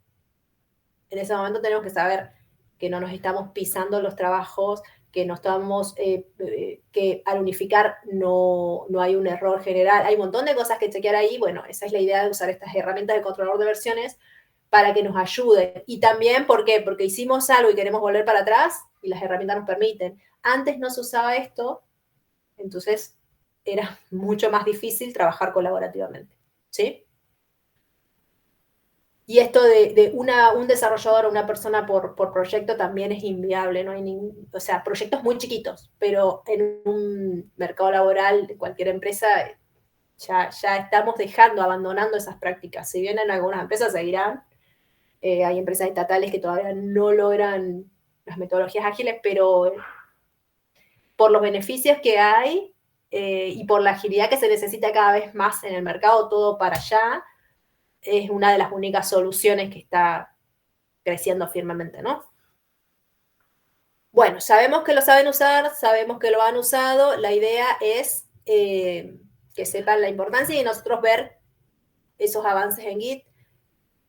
En ese momento tenemos que saber que no nos estamos pisando los trabajos, que no estamos, que al unificar no hay un error general. Hay un montón de cosas que chequear ahí. Bueno, esa es la idea de usar estas herramientas de controlador de versiones para que nos ayuden. Y también, ¿por qué? Porque hicimos algo y queremos volver para atrás y las herramientas nos permiten. Antes no se usaba esto, entonces era mucho más difícil trabajar colaborativamente, ¿sí? Y esto de un desarrollador o una persona por proyecto también es inviable, no hay o sea, proyectos muy chiquitos, pero en un mercado laboral de cualquier empresa ya estamos abandonando esas prácticas. Si bien en algunas empresas seguirán, hay empresas estatales que todavía no logran las metodologías ágiles, pero por los beneficios que hay y por la agilidad que se necesita cada vez más en el mercado, todo para allá, es una de las únicas soluciones que está creciendo firmemente, ¿no? Bueno, sabemos que lo saben usar, sabemos que lo han usado, la idea es que sepan la importancia y nosotros ver esos avances en Git.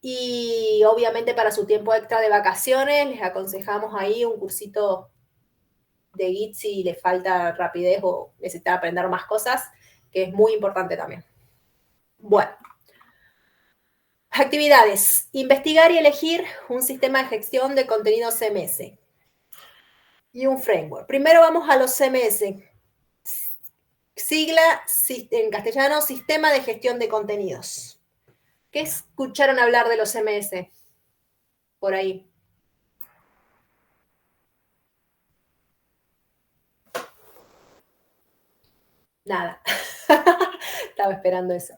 Y obviamente para su tiempo extra de vacaciones les aconsejamos ahí un cursito de Git si les falta rapidez o necesitan aprender más cosas, que es muy importante también. Bueno. Actividades. Investigar y elegir un sistema de gestión de contenido CMS y un framework. Primero vamos a los CMS. Sigla en castellano, Sistema de Gestión de Contenidos. ¿Qué escucharon hablar de los CMS por ahí? Nada. Estaba esperando eso.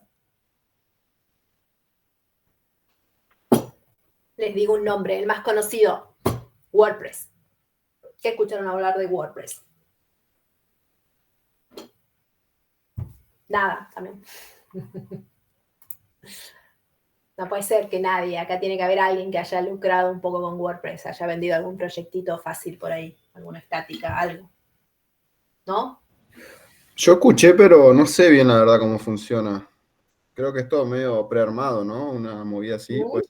Les digo un nombre, el más conocido, WordPress. ¿Qué escucharon hablar de WordPress? Nada, también. No puede ser que nadie, acá tiene que haber alguien que haya lucrado un poco con WordPress, haya vendido algún proyectito fácil por ahí, alguna estática, algo. ¿No? Yo escuché, pero no sé bien la verdad cómo funciona. Creo que es todo medio prearmado, ¿no? Una movida así. Pues.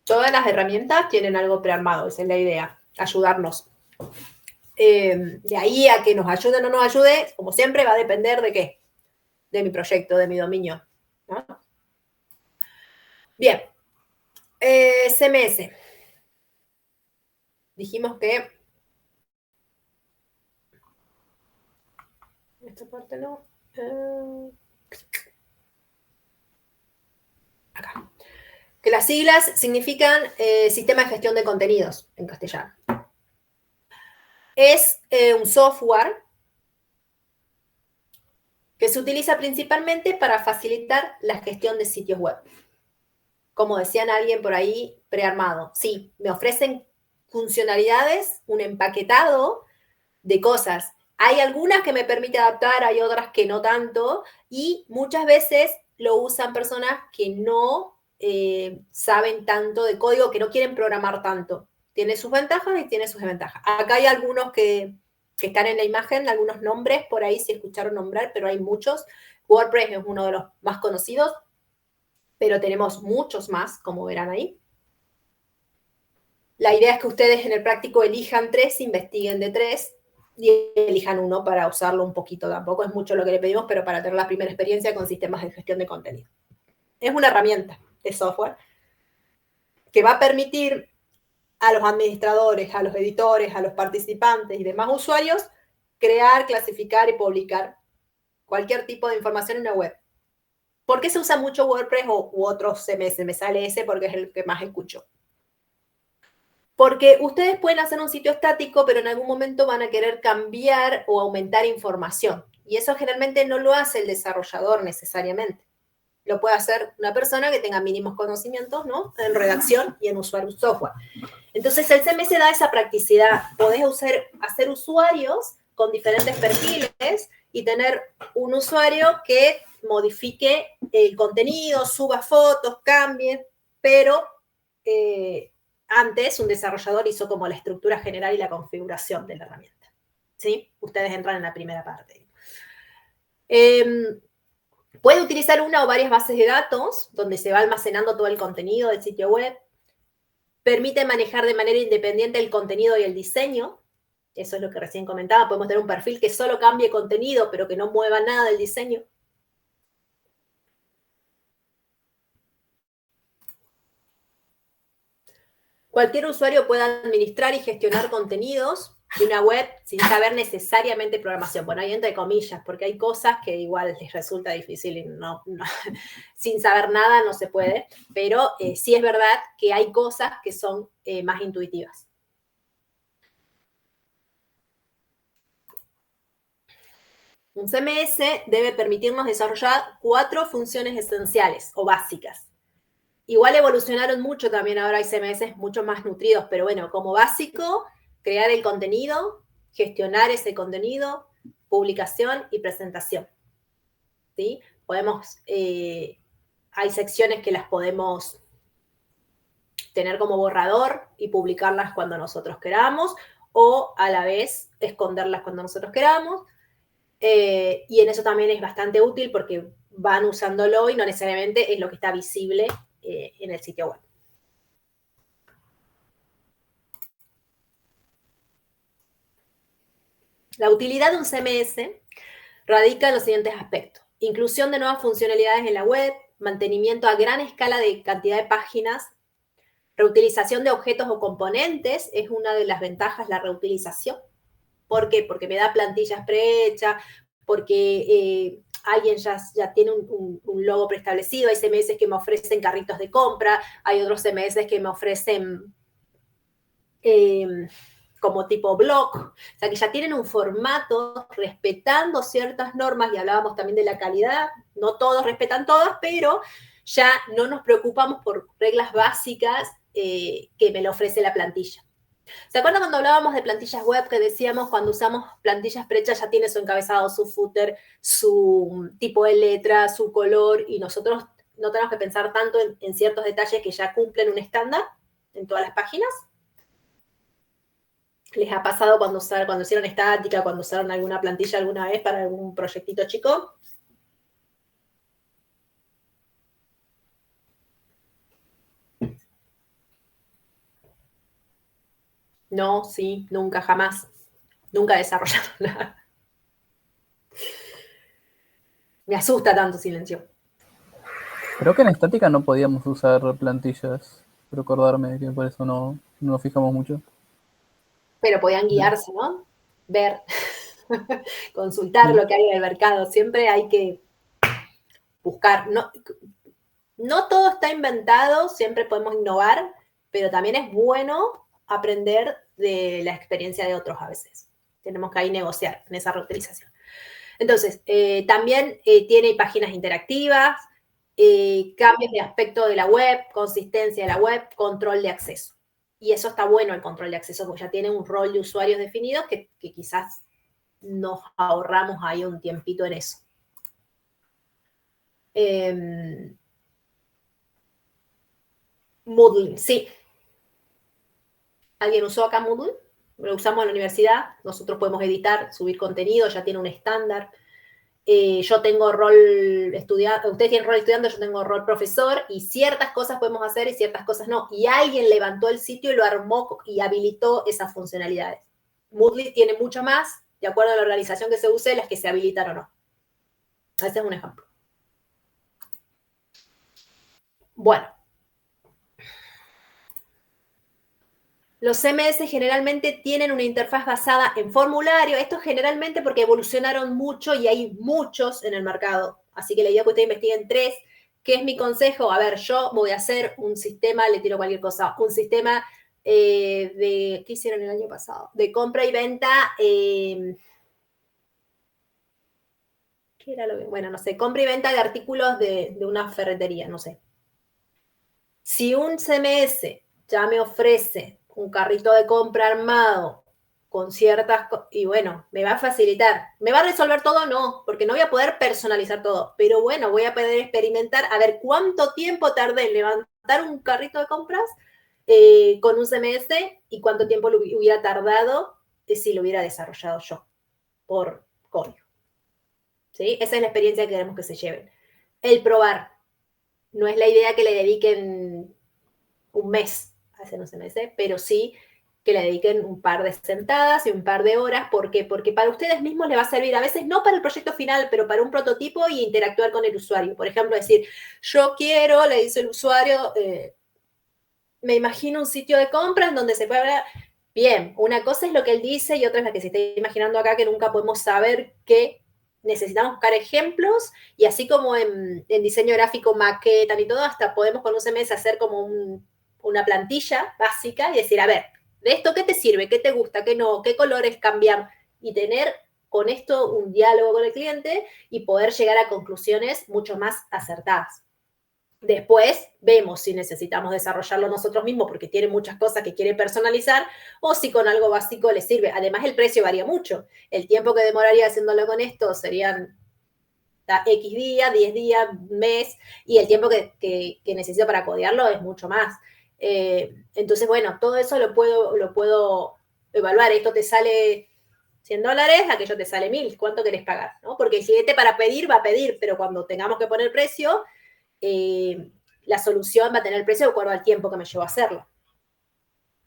Todas las herramientas tienen algo prearmado, esa es la idea, ayudarnos. De ahí a que nos ayude o no nos ayude, como siempre, va a depender de qué, de mi proyecto, de mi dominio, ¿no? Bien, CMS. Dijimos que esta parte no. Acá. Que las siglas significan Sistema de Gestión de Contenidos en castellano. Es un software que se utiliza principalmente para facilitar la gestión de sitios web. Como decían alguien por ahí, prearmado. Sí, me ofrecen funcionalidades, un empaquetado de cosas. Hay algunas que me permite adaptar, hay otras que no tanto, y muchas veces lo usan personas que no saben tanto de código, que no quieren programar tanto. Tiene sus ventajas y tiene sus desventajas. Acá hay algunos que están en la imagen, algunos nombres por ahí, si escucharon nombrar, pero hay muchos. WordPress es uno de los más conocidos, pero tenemos muchos más, como verán ahí. La idea es que ustedes en el práctico elijan 3, investiguen de 3 y elijan uno para usarlo un poquito. Tampoco es mucho lo que le pedimos, pero para tener la primera experiencia con sistemas de gestión de contenido. Es una herramienta de software que va a permitir a los administradores, a los editores, a los participantes y demás usuarios crear, clasificar y publicar cualquier tipo de información en una web. ¿Por qué se usa mucho WordPress u otros CMS? Me sale ese porque es el que más escucho. Porque ustedes pueden hacer un sitio estático, pero en algún momento van a querer cambiar o aumentar información. Y eso generalmente no lo hace el desarrollador necesariamente. Lo puede hacer una persona que tenga mínimos conocimientos, ¿no? En redacción y en usar un software. Entonces, el CMS da esa practicidad. Podés hacer usuarios con diferentes perfiles y tener un usuario que modifique el contenido, suba fotos, cambie, pero antes un desarrollador hizo como la estructura general y la configuración de la herramienta. ¿Sí? Ustedes entran en la primera parte. Puede utilizar una o varias bases de datos donde se va almacenando todo el contenido del sitio web. Permite manejar de manera independiente el contenido y el diseño. Eso es lo que recién comentaba. Podemos tener un perfil que solo cambie contenido, pero que no mueva nada del diseño. Cualquier usuario puede administrar y gestionar contenidos de una web sin saber necesariamente programación. Bueno, ahí entre comillas, porque hay cosas que igual les resulta difícil y sin saber nada no se puede, pero sí es verdad que hay cosas que son más intuitivas. Un CMS debe permitirnos desarrollar 4 funciones esenciales o básicas. Igual evolucionaron mucho también, ahora hay CMS mucho más nutridos, pero bueno, como básico, crear el contenido, gestionar ese contenido, publicación y presentación. ¿Sí? Hay secciones que las podemos tener como borrador y publicarlas cuando nosotros queramos, o a la vez esconderlas cuando nosotros queramos. Y en eso también es bastante útil porque van usándolo y no necesariamente es lo que está visible en el sitio web. La utilidad de un CMS radica en los siguientes aspectos. Inclusión de nuevas funcionalidades en la web, mantenimiento a gran escala de cantidad de páginas, reutilización de objetos o componentes, es una de las ventajas la reutilización. ¿Por qué? Porque me da plantillas prehechas, porque alguien ya tiene un logo preestablecido, hay CMS que me ofrecen carritos de compra, hay otros CMS que me ofrecen como tipo blog, o sea que ya tienen un formato respetando ciertas normas, y hablábamos también de la calidad, no todos respetan todas, pero ya no nos preocupamos por reglas básicas que me lo ofrece la plantilla. ¿Se acuerdan cuando hablábamos de plantillas web que decíamos cuando usamos plantillas prehechas ya tiene su encabezado, su footer, su tipo de letra, su color, y nosotros no tenemos que pensar tanto en ciertos detalles que ya cumplen un estándar en todas las páginas? ¿Les ha pasado cuando hicieron estática, cuando usaron alguna plantilla alguna vez para algún proyectito chico? No, sí, nunca, jamás. Nunca desarrollaron nada. Me asusta tanto silencio. Creo que en estática no podíamos usar plantillas. Recordarme que por eso no nos fijamos mucho. Pero podían guiarse, ¿no? Ver, consultar lo que hay en el mercado. Siempre hay que buscar. No todo está inventado, siempre podemos innovar, pero también es bueno aprender de la experiencia de otros a veces. Tenemos que ahí negociar en esa reutilización. Entonces, también tiene páginas interactivas, cambios de aspecto de la web, consistencia de la web, control de acceso. Y eso está bueno, el control de acceso, porque ya tiene un rol de usuarios definidos que quizás nos ahorramos ahí un tiempito en eso. Moodle, sí. ¿Alguien usó acá Moodle? Lo usamos en la universidad, nosotros podemos editar, subir contenido, ya tiene un estándar. Yo tengo rol estudiante, ustedes tienen rol estudiante, yo tengo rol profesor, y ciertas cosas podemos hacer y ciertas cosas no. Y alguien levantó el sitio y lo armó y habilitó esas funcionalidades. Moodle tiene mucho más, de acuerdo a la organización que se use, las que se habilitan o no. Ese es un ejemplo. Bueno. Los CMS generalmente tienen una interfaz basada en formulario. Esto generalmente porque evolucionaron mucho y hay muchos en el mercado. Así que la idea es que ustedes investiguen 3. ¿Qué es mi consejo? A ver, yo voy a hacer un sistema, le tiro cualquier cosa, un sistema ¿qué hicieron el año pasado? De compra y venta. ¿Qué era lo que? Bueno, no sé, compra y venta de artículos de una ferretería, no sé. Si un CMS ya me ofrece un carrito de compra armado con ciertas cosas, y bueno, me va a facilitar. ¿Me va a resolver todo? No, porque no voy a poder personalizar todo, pero bueno, voy a poder experimentar a ver cuánto tiempo tardé en levantar un carrito de compras con un CMS y cuánto tiempo lo hubiera tardado si lo hubiera desarrollado yo por código. ¿Sí? Esa es la experiencia que queremos que se lleven. El probar. No es la idea que le dediquen un mes hacer un CMS, pero sí que le dediquen un par de sentadas y un par de horas. ¿Por qué? Porque para ustedes mismos les va a servir, a veces no para el proyecto final, pero para un prototipo y interactuar con el usuario. Por ejemplo, decir, yo quiero, le dice el usuario, me imagino un sitio de compras donde se puede hablar. Bien, una cosa es lo que él dice y otra es la que se está imaginando acá, que nunca podemos saber que necesitamos buscar ejemplos, y así como en diseño gráfico maquetan y todo, hasta podemos con un CMS hacer como una plantilla básica y decir, a ver, ¿de esto qué te sirve? ¿Qué te gusta? ¿Qué no? ¿Qué colores cambiar? Y tener con esto un diálogo con el cliente y poder llegar a conclusiones mucho más acertadas. Después vemos si necesitamos desarrollarlo nosotros mismos porque tiene muchas cosas que quiere personalizar o si con algo básico le sirve. Además, el precio varía mucho. El tiempo que demoraría haciéndolo con esto serían X días, 10 días, mes, y el tiempo que necesito para codearlo es mucho más. Entonces, bueno, todo eso lo puedo evaluar. Esto te sale $100, aquello te sale 1.000. ¿Cuánto querés pagar? ¿No? Porque el cliente para pedir va a pedir, pero cuando tengamos que poner precio, la solución va a tener el precio de acuerdo al tiempo que me llevó a hacerlo.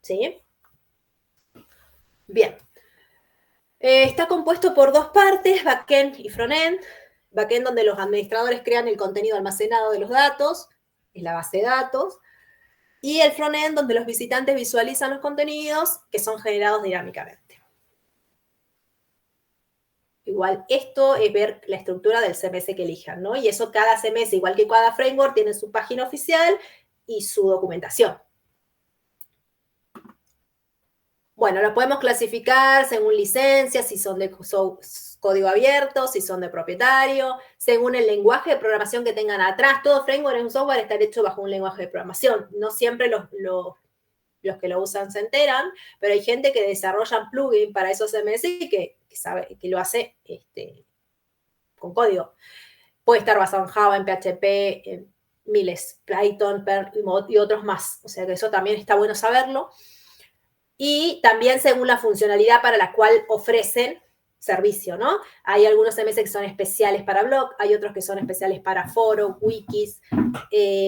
¿Sí? Bien. Está compuesto por dos partes, backend y frontend. Backend donde los administradores crean el contenido almacenado de los datos, es la base de datos. Y el frontend donde los visitantes visualizan los contenidos que son generados dinámicamente. Igual, esto es ver la estructura del CMS que elijan, ¿no? Y eso cada CMS, igual que cada framework, tiene su página oficial y su documentación. Bueno, lo podemos clasificar según licencias, si son de código abierto, si son de propietario, según el lenguaje de programación que tengan atrás. Todo framework en un software está hecho bajo un lenguaje de programación. No siempre los que lo usan se enteran, pero hay gente que desarrolla plugin para esos CMS y que sabe que lo hace con código. Puede estar basado en Java, en PHP, en miles, Python, Perl y otros más. O sea que eso también está bueno saberlo. Y también según la funcionalidad para la cual ofrecen servicio, ¿no? Hay algunos CMS que son especiales para blog, hay otros que son especiales para foros, wikis,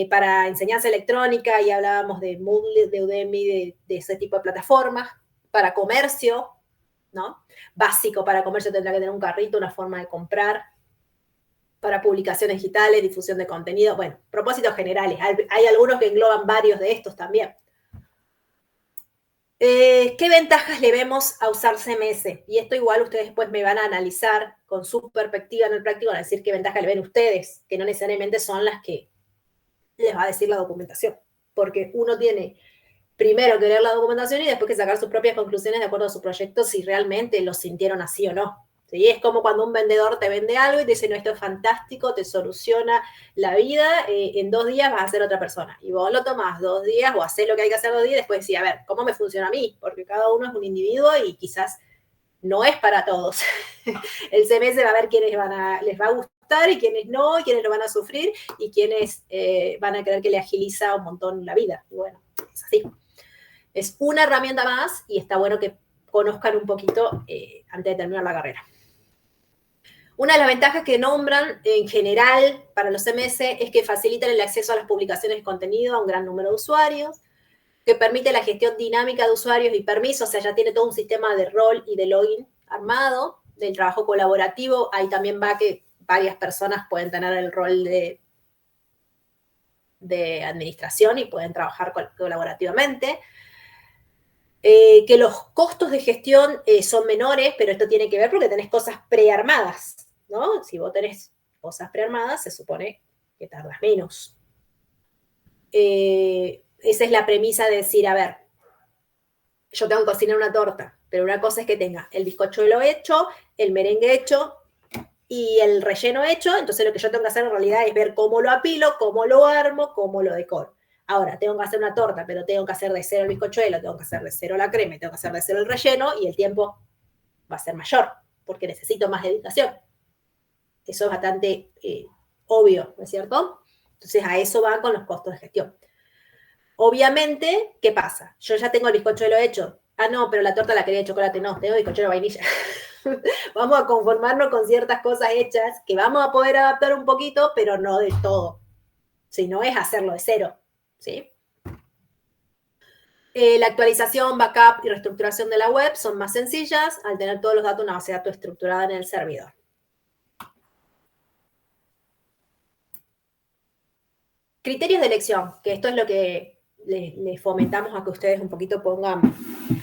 para enseñanza electrónica, y hablábamos de Moodle, de Udemy, de ese tipo de plataformas, para comercio, ¿no? Básico para comercio tendrá que tener un carrito, una forma de comprar, para publicaciones digitales, difusión de contenido, bueno, propósitos generales. Hay algunos que engloban varios de estos también. ¿Qué ventajas le vemos a usar CMS? Y esto igual ustedes después me van a analizar con su perspectiva en el práctico, van a decir qué ventajas le ven ustedes, que no necesariamente son las que les va a decir la documentación. Porque uno tiene primero que leer la documentación y después que sacar sus propias conclusiones de acuerdo a su proyecto si realmente lo sintieron así o no. ¿Sí? Es como cuando un vendedor te vende algo y te dice, no, esto es fantástico, te soluciona la vida, en 2 días vas a ser otra persona. Y vos lo tomás 2 días o hacés lo que hay que hacer 2 días y después decís, a ver, ¿cómo me funciona a mí? Porque cada uno es un individuo y quizás no es para todos. El CMS va a ver quiénes les va a gustar y quiénes no, y quiénes lo van a sufrir y quiénes van a creer que le agiliza un montón la vida. Y bueno, es así. Es una herramienta más y está bueno que conozcan un poquito antes de terminar la carrera. Una de las ventajas que nombran en general para los CMS es que facilitan el acceso a las publicaciones de contenido a un gran número de usuarios, que permite la gestión dinámica de usuarios y permisos, o sea, ya tiene todo un sistema de rol y de login armado, del trabajo colaborativo. Ahí también va que varias personas pueden tener el rol de administración y pueden trabajar colaborativamente. Que los costos de gestión son menores, pero esto tiene que ver porque tenés cosas prearmadas, ¿no? Si vos tenés cosas prearmadas, se supone que tardas menos. Esa es la premisa de decir, a ver, yo tengo que cocinar una torta, pero una cosa es que tenga el bizcochuelo hecho, el merengue hecho y el relleno hecho, entonces lo que yo tengo que hacer en realidad es ver cómo lo apilo, cómo lo armo, cómo lo decoro. Ahora, tengo que hacer una torta, pero tengo que hacer de cero el bizcochuelo, tengo que hacer de cero la crema, tengo que hacer de cero el relleno, y el tiempo va a ser mayor, porque necesito más dedicación. Eso es bastante obvio, ¿no es cierto? Entonces, a eso van con los costos de gestión. Obviamente, ¿qué pasa? Yo ya tengo el bizcochuelo hecho. Ah, no, pero la torta la quería de chocolate. No, tengo bizcochuelo de vainilla. Vamos a conformarnos con ciertas cosas hechas que vamos a poder adaptar un poquito, pero no del todo. Si no es hacerlo de cero. ¿Sí? La actualización, backup y reestructuración de la web son más sencillas al tener todos los datos en una base de datos estructurada en el servidor. Criterios de elección, que esto es lo que les fomentamos a que ustedes un poquito pongan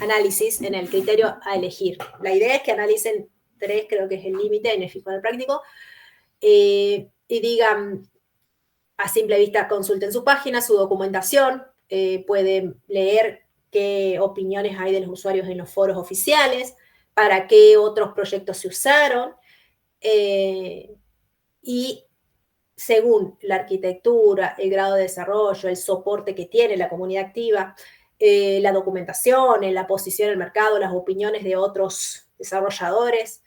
análisis en el criterio a elegir. La idea es que analicen 3, creo que es el límite en el fijo del práctico, y digan, a simple vista, consulten su página, su documentación, pueden leer qué opiniones hay de los usuarios en los foros oficiales, para qué otros proyectos se usaron, y según la arquitectura, el grado de desarrollo, el soporte que tiene la comunidad activa, la documentación, la posición en el mercado, las opiniones de otros desarrolladores,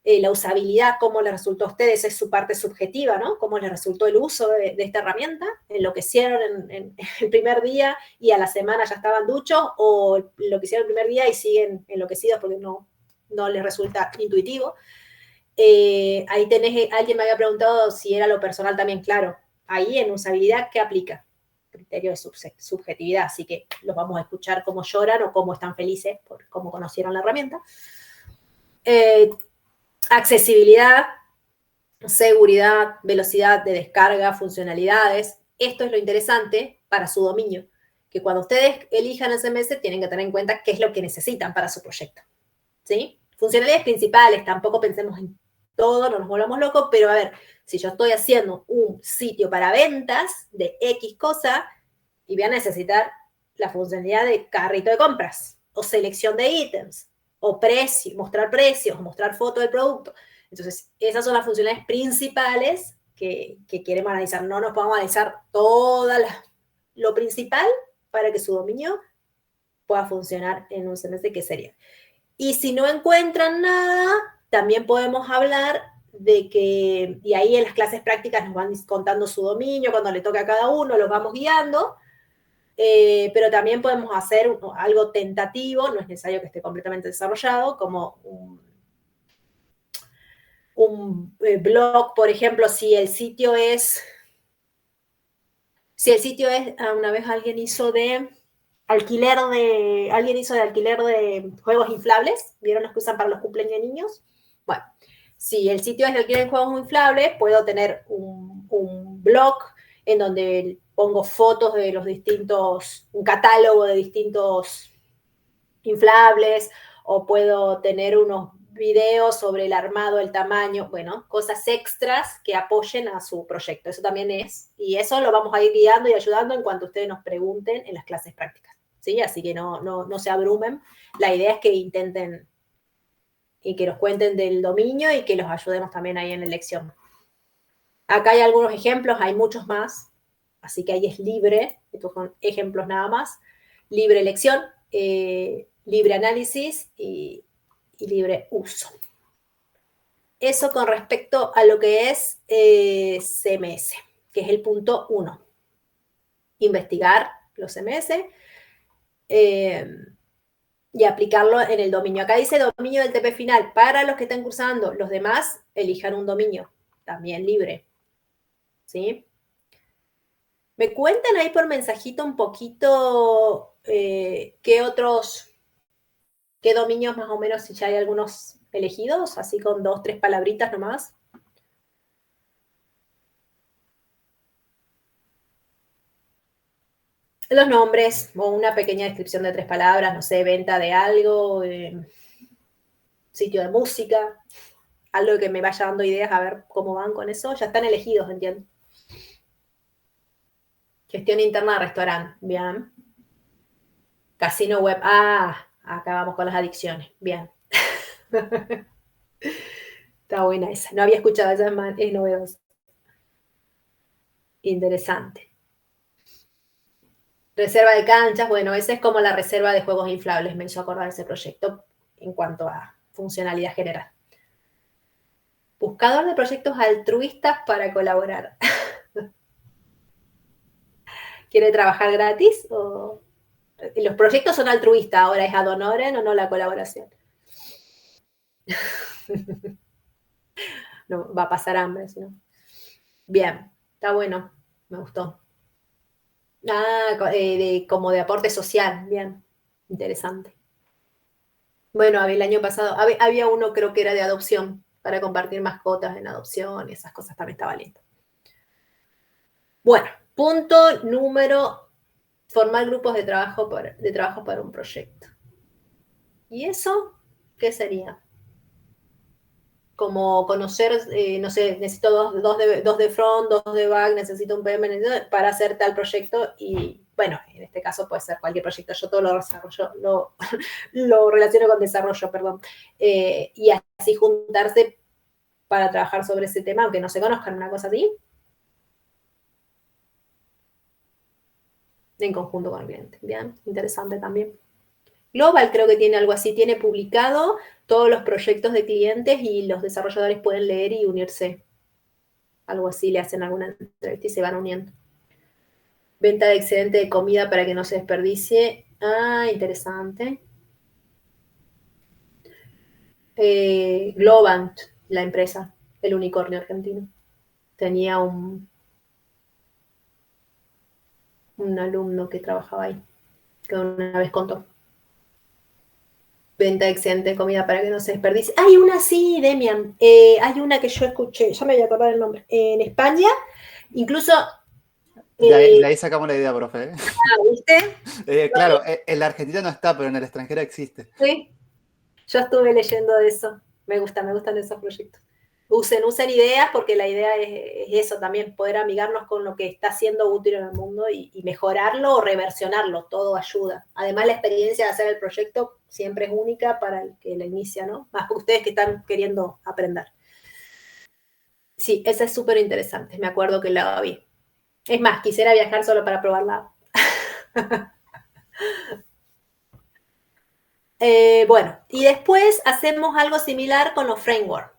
la usabilidad, cómo les resultó a ustedes, es su parte subjetiva, ¿no? Cómo les resultó el uso de esta herramienta, enloquecieron en el primer día y a la semana ya estaban duchos, o lo que hicieron el primer día y siguen enloquecidos porque no les resulta intuitivo. Ahí tenés, alguien me había preguntado si era lo personal también, claro. Ahí en usabilidad, ¿qué aplica? Criterio de subjetividad, así que los vamos a escuchar cómo lloran o cómo están felices por cómo conocieron la herramienta. Accesibilidad, seguridad, velocidad de descarga, funcionalidades. Esto es lo interesante para su dominio, que cuando ustedes elijan el CMS tienen que tener en cuenta qué es lo que necesitan para su proyecto, ¿sí? Funcionalidades principales, tampoco pensemos en todo, no nos volvamos locos, pero a ver, si yo estoy haciendo un sitio para ventas de X cosa y voy a necesitar la funcionalidad de carrito de compras o selección de ítems o precio, mostrar precios, mostrar fotos del producto. Entonces, esas son las funcionalidades principales que queremos analizar. No nos podemos analizar lo principal para que su dominio pueda funcionar en un CMS, que sería. Y si no encuentran nada, también podemos hablar de que, y ahí en las clases prácticas nos van contando su dominio, cuando le toca a cada uno, los vamos guiando, pero también podemos hacer algo tentativo, no es necesario que esté completamente desarrollado, como un blog, por ejemplo, si el sitio es, una vez alguien hizo de alquiler de juegos inflables, ¿vieron los que usan para los cumpleaños de niños? Bueno, si el sitio es de alquiler de juegos inflables, puedo tener un blog en donde pongo fotos de un catálogo de distintos inflables, o puedo tener unos videos sobre el armado, el tamaño, bueno, cosas extras que apoyen a su proyecto. Eso también es, y eso lo vamos a ir guiando y ayudando en cuanto ustedes nos pregunten en las clases prácticas, ¿sí? Así que no se abrumen. La idea es que intenten y que nos cuenten del dominio y que los ayudemos también ahí en la elección. Acá hay algunos ejemplos, hay muchos más, así que ahí es libre, estos son ejemplos nada más, libre elección, libre análisis y libre uso. Eso con respecto a lo que es CMS, que es el punto 1. Investigar los CMS y aplicarlo en el dominio. Acá dice dominio del TP final. Para los que están cursando, los demás elijan un dominio, también libre. ¿Sí? Me cuentan ahí por mensajito un poquito qué dominios más o menos, si ya hay algunos elegidos, así con 2, 3 palabritas nomás. Los nombres o una pequeña descripción de 3 palabras, no sé, venta de algo, sitio de música, algo que me vaya dando ideas a ver cómo van con eso. Ya están elegidos, entiendo. Gestión interna de restaurante, bien. Casino web, acá vamos con las adicciones, bien. Está buena esa, no había escuchado esa, es novedosa. Interesante. Reserva de canchas, bueno, esa es como la reserva de juegos inflables, me hizo acordar ese proyecto en cuanto a funcionalidad general. Buscador de proyectos altruistas para colaborar. ¿Quiere trabajar gratis? Los proyectos son altruistas, ahora es ad honorem o no la colaboración. No, va a pasar hambre, ¿no? Bien, está bueno, me gustó. Como de aporte social, bien. Interesante. Bueno, el año pasado había uno, creo que era de adopción, para compartir mascotas en adopción, y esas cosas también estaba lindo. Bueno, punto número, formar grupos de trabajo para un proyecto. ¿Y eso qué sería? Como conocer, no sé, necesito dos de front, dos de back, necesito un PM para hacer tal proyecto y, bueno, en este caso puede ser cualquier proyecto. Yo todo lo desarrollo, lo relaciono con desarrollo, perdón. Y así juntarse para trabajar sobre ese tema, aunque no se conozcan, una cosa así. En conjunto con el cliente. Bien, interesante también. Global creo que tiene algo así, tiene publicado todos los proyectos de clientes y los desarrolladores pueden leer y unirse. Algo así, le hacen alguna entrevista y se van uniendo. Venta de excedente de comida para que no se desperdicie. Ah, interesante. Globant, la empresa, el unicornio argentino. Tenía un alumno que trabajaba ahí, que una vez contó. Venta de excedente de comida para que no se desperdicie. Hay una así, Demian. Hay una que yo escuché, ya me voy a acordar el nombre. En España, incluso... De ahí sacamos la idea, profe. ¿Viste? Claro, en la Argentina no está, pero en el extranjero existe. Sí, yo estuve leyendo de eso. Me gustan esos proyectos. Usen ideas porque la idea es eso también, poder amigarnos con lo que está siendo útil en el mundo y mejorarlo o reversionarlo, todo ayuda. Además, la experiencia de hacer el proyecto siempre es única para el que la inicia, ¿no? Más ustedes que están queriendo aprender. Sí, esa es súper interesante, me acuerdo que la vi. Es más, quisiera viajar solo para probarla. Bueno, y después hacemos algo similar con los frameworks,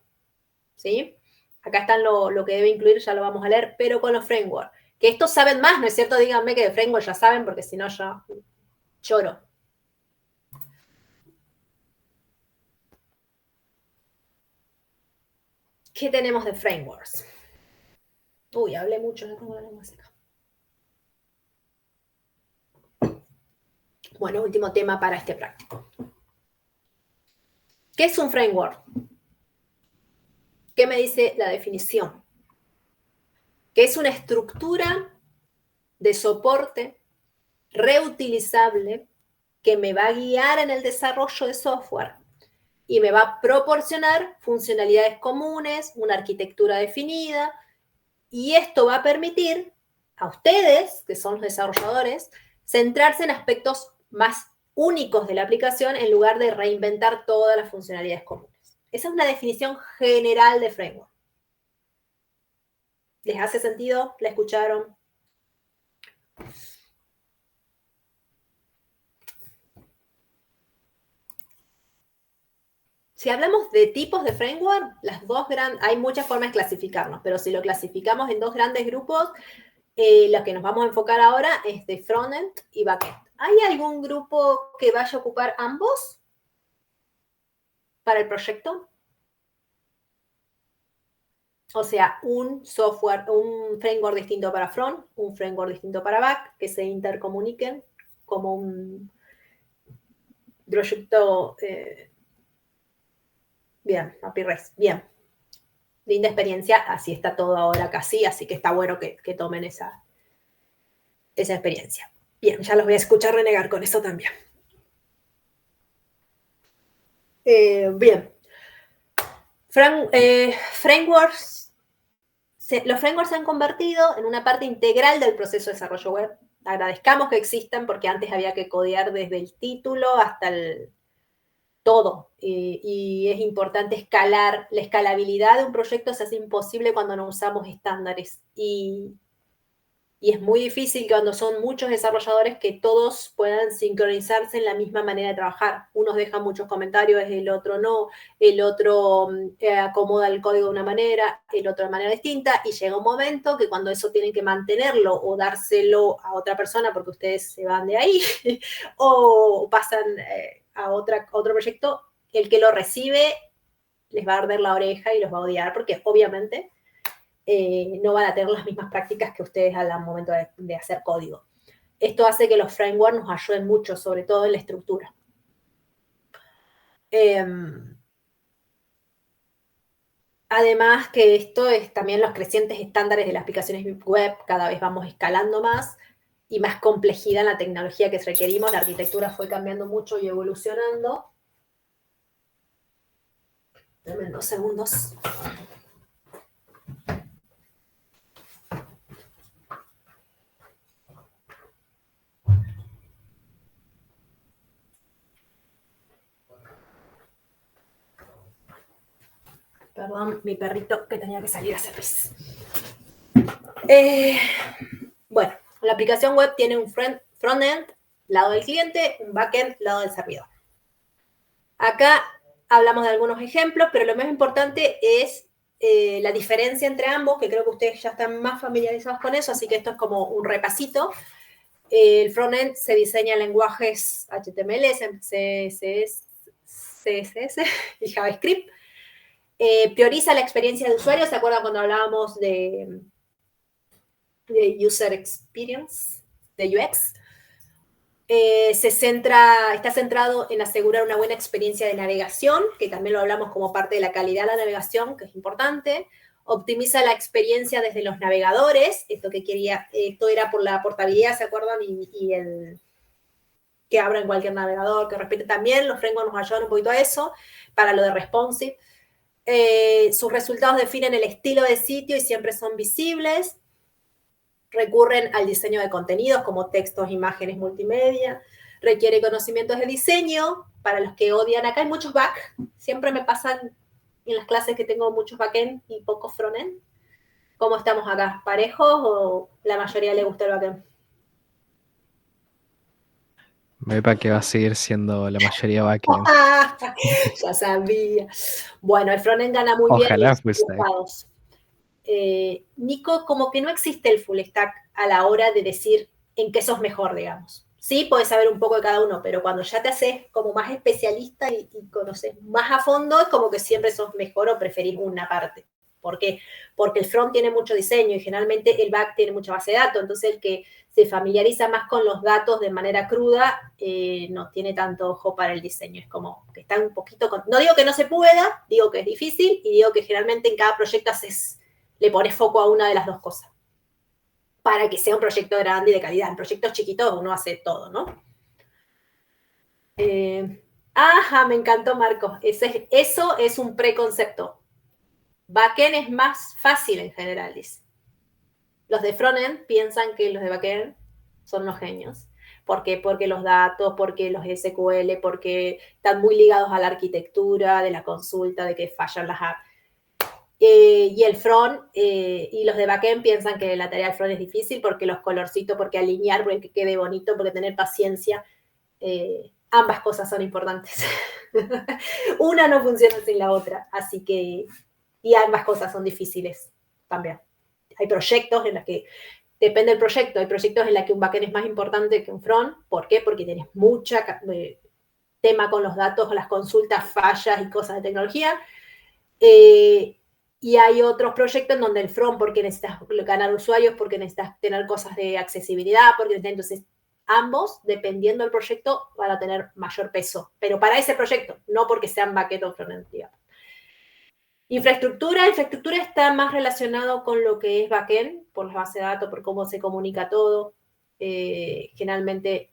¿sí? Acá están lo que debe incluir, ya lo vamos a leer, pero con los frameworks. Que estos saben más, ¿no es cierto? Díganme que de framework ya saben, porque si no yo lloro. ¿Qué tenemos de frameworks? Uy, hablé mucho, no tengo la lengua seca. Bueno, último tema para este práctico. ¿Qué es un framework? ¿Qué me dice la definición? Que es una estructura de soporte reutilizable que me va a guiar en el desarrollo de software y me va a proporcionar funcionalidades comunes, una arquitectura definida, y esto va a permitir a ustedes, que son los desarrolladores, centrarse en aspectos más únicos de la aplicación en lugar de reinventar todas las funcionalidades comunes. Esa es una definición general de framework. ¿Les hace sentido? ¿La escucharon? Si hablamos de tipos de framework, hay muchas formas de clasificarnos, pero si lo clasificamos en dos grandes grupos, lo que nos vamos a enfocar ahora es de frontend y backend. ¿Hay algún grupo que vaya a ocupar ambos para el proyecto? O sea, un framework distinto para front, un framework distinto para back, que se intercomuniquen como un proyecto... bien, API REST, bien. Linda experiencia, así está todo ahora casi, así que está bueno que tomen esa experiencia. Bien, ya los voy a escuchar renegar con eso también. Bien. Frameworks. Los frameworks se han convertido en una parte integral del proceso de desarrollo web. Agradezcamos que existan porque antes había que codear desde el título hasta todo. Y es importante escalar. La escalabilidad de un proyecto se hace imposible cuando no usamos estándares. Y es muy difícil cuando son muchos desarrolladores que todos puedan sincronizarse en la misma manera de trabajar. Unos dejan muchos comentarios, el otro no, el otro acomoda el código de una manera, el otro de manera distinta, y llega un momento que cuando eso tienen que mantenerlo o dárselo a otra persona porque ustedes se van de ahí o pasan a otro proyecto, el que lo recibe les va a arder la oreja y los va a odiar porque obviamente no van a tener las mismas prácticas que ustedes al momento de hacer código. Esto hace que los frameworks nos ayuden mucho, sobre todo en la estructura. Además que esto es también los crecientes estándares de las aplicaciones web, cada vez vamos escalando más y más complejidad en la tecnología que requerimos. La arquitectura fue cambiando mucho y evolucionando. Dame 2 segundos. Perdón, mi perrito que tenía que salir a hacer pis. Bueno, la aplicación web tiene un frontend, lado del cliente, un backend, lado del servidor. Acá hablamos de algunos ejemplos, pero lo más importante es la diferencia entre ambos, que creo que ustedes ya están más familiarizados con eso, así que esto es como un repasito. El frontend se diseña en lenguajes HTML, CSS y JavaScript. Prioriza la experiencia de usuario. ¿Se acuerdan cuando hablábamos de user experience, de UX? Está centrado en asegurar una buena experiencia de navegación, que también lo hablamos como parte de la calidad de la navegación, que es importante. Optimiza la experiencia desde los navegadores, esto era por la portabilidad, ¿se acuerdan? Y el que abra en cualquier navegador, que respete también, los frameworks nos ayudan un poquito a eso, para lo de responsive. Sus resultados definen el estilo de sitio y siempre son visibles. Recurren al diseño de contenidos como textos, imágenes, multimedia. Requiere conocimientos de diseño. Para los que odian, acá hay muchos back. Siempre me pasan en las clases que tengo muchos backend y pocos frontend. ¿Cómo estamos acá? ¿Parejos o la mayoría le gusta el backend? Me ve para que va a seguir siendo la mayoría backend. Ya sabía. Bueno, el frontend gana muy Ojalá bien full stack. resultados. Nico, como que no existe el full stack a la hora de decir en qué sos mejor, digamos. Sí, podés saber un poco de cada uno, pero cuando ya te haces como más especialista y conoces más a fondo, es como que siempre sos mejor o preferís una parte. ¿Por qué? Porque el front tiene mucho diseño y generalmente el back tiene mucha base de datos, entonces el que se familiariza más con los datos de manera cruda no tiene tanto ojo para el diseño. Es como que está un poquito... No digo que no se pueda, digo que es difícil y digo que generalmente en cada proyecto le pones foco a una de las dos cosas para que sea un proyecto grande y de calidad. En proyectos chiquitos uno hace todo, ¿no? Me encantó, Marcos. Eso es un preconcepto. Backend es más fácil en general, dice. Los de frontend piensan que los de backend son los genios. ¿Por qué? Porque los datos, porque los SQL, porque están muy ligados a la arquitectura, de la consulta, de que fallan las apps. Y el front y los de backend piensan que la tarea del front es difícil porque los colorcitos, porque alinear, porque que quede bonito, porque tener paciencia. Ambas cosas son importantes. Una no funciona sin la otra, así que... Y ambas cosas son difíciles también. Hay proyectos en los que, depende del proyecto, hay proyectos en los que un backend es más importante que un front. ¿Por qué? Porque tienes mucha tema con los datos, las consultas, fallas y cosas de tecnología. Y hay otros proyectos en donde el front, porque necesitas ganar usuarios, porque necesitas tener cosas de accesibilidad, entonces ambos, dependiendo del proyecto, van a tener mayor peso. Pero para ese proyecto, no porque sean backend o frontend, digamos. Infraestructura está más relacionado con lo que es backend, por las bases de datos, por cómo se comunica todo. Generalmente,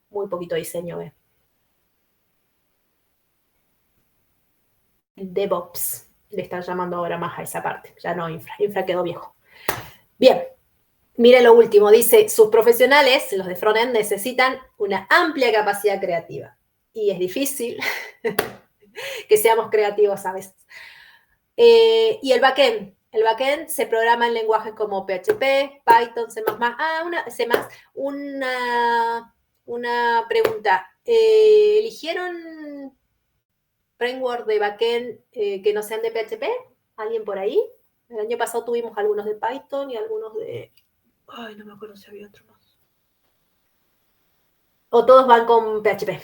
muy poquito diseño. DevOps, le están llamando ahora más a esa parte, ya no infra. Infra quedó viejo. Bien, mire lo último, dice, sus profesionales, los de frontend, necesitan una amplia capacidad creativa. Y es difícil que seamos creativos a veces. Y el backend se programa en lenguajes como PHP, Python, C++. Una pregunta. ¿Eligieron framework de backend que no sean de PHP? ¿Alguien por ahí? El año pasado tuvimos algunos de Python y algunos de... Ay, no me acuerdo si había otro más. ¿O todos van con PHP?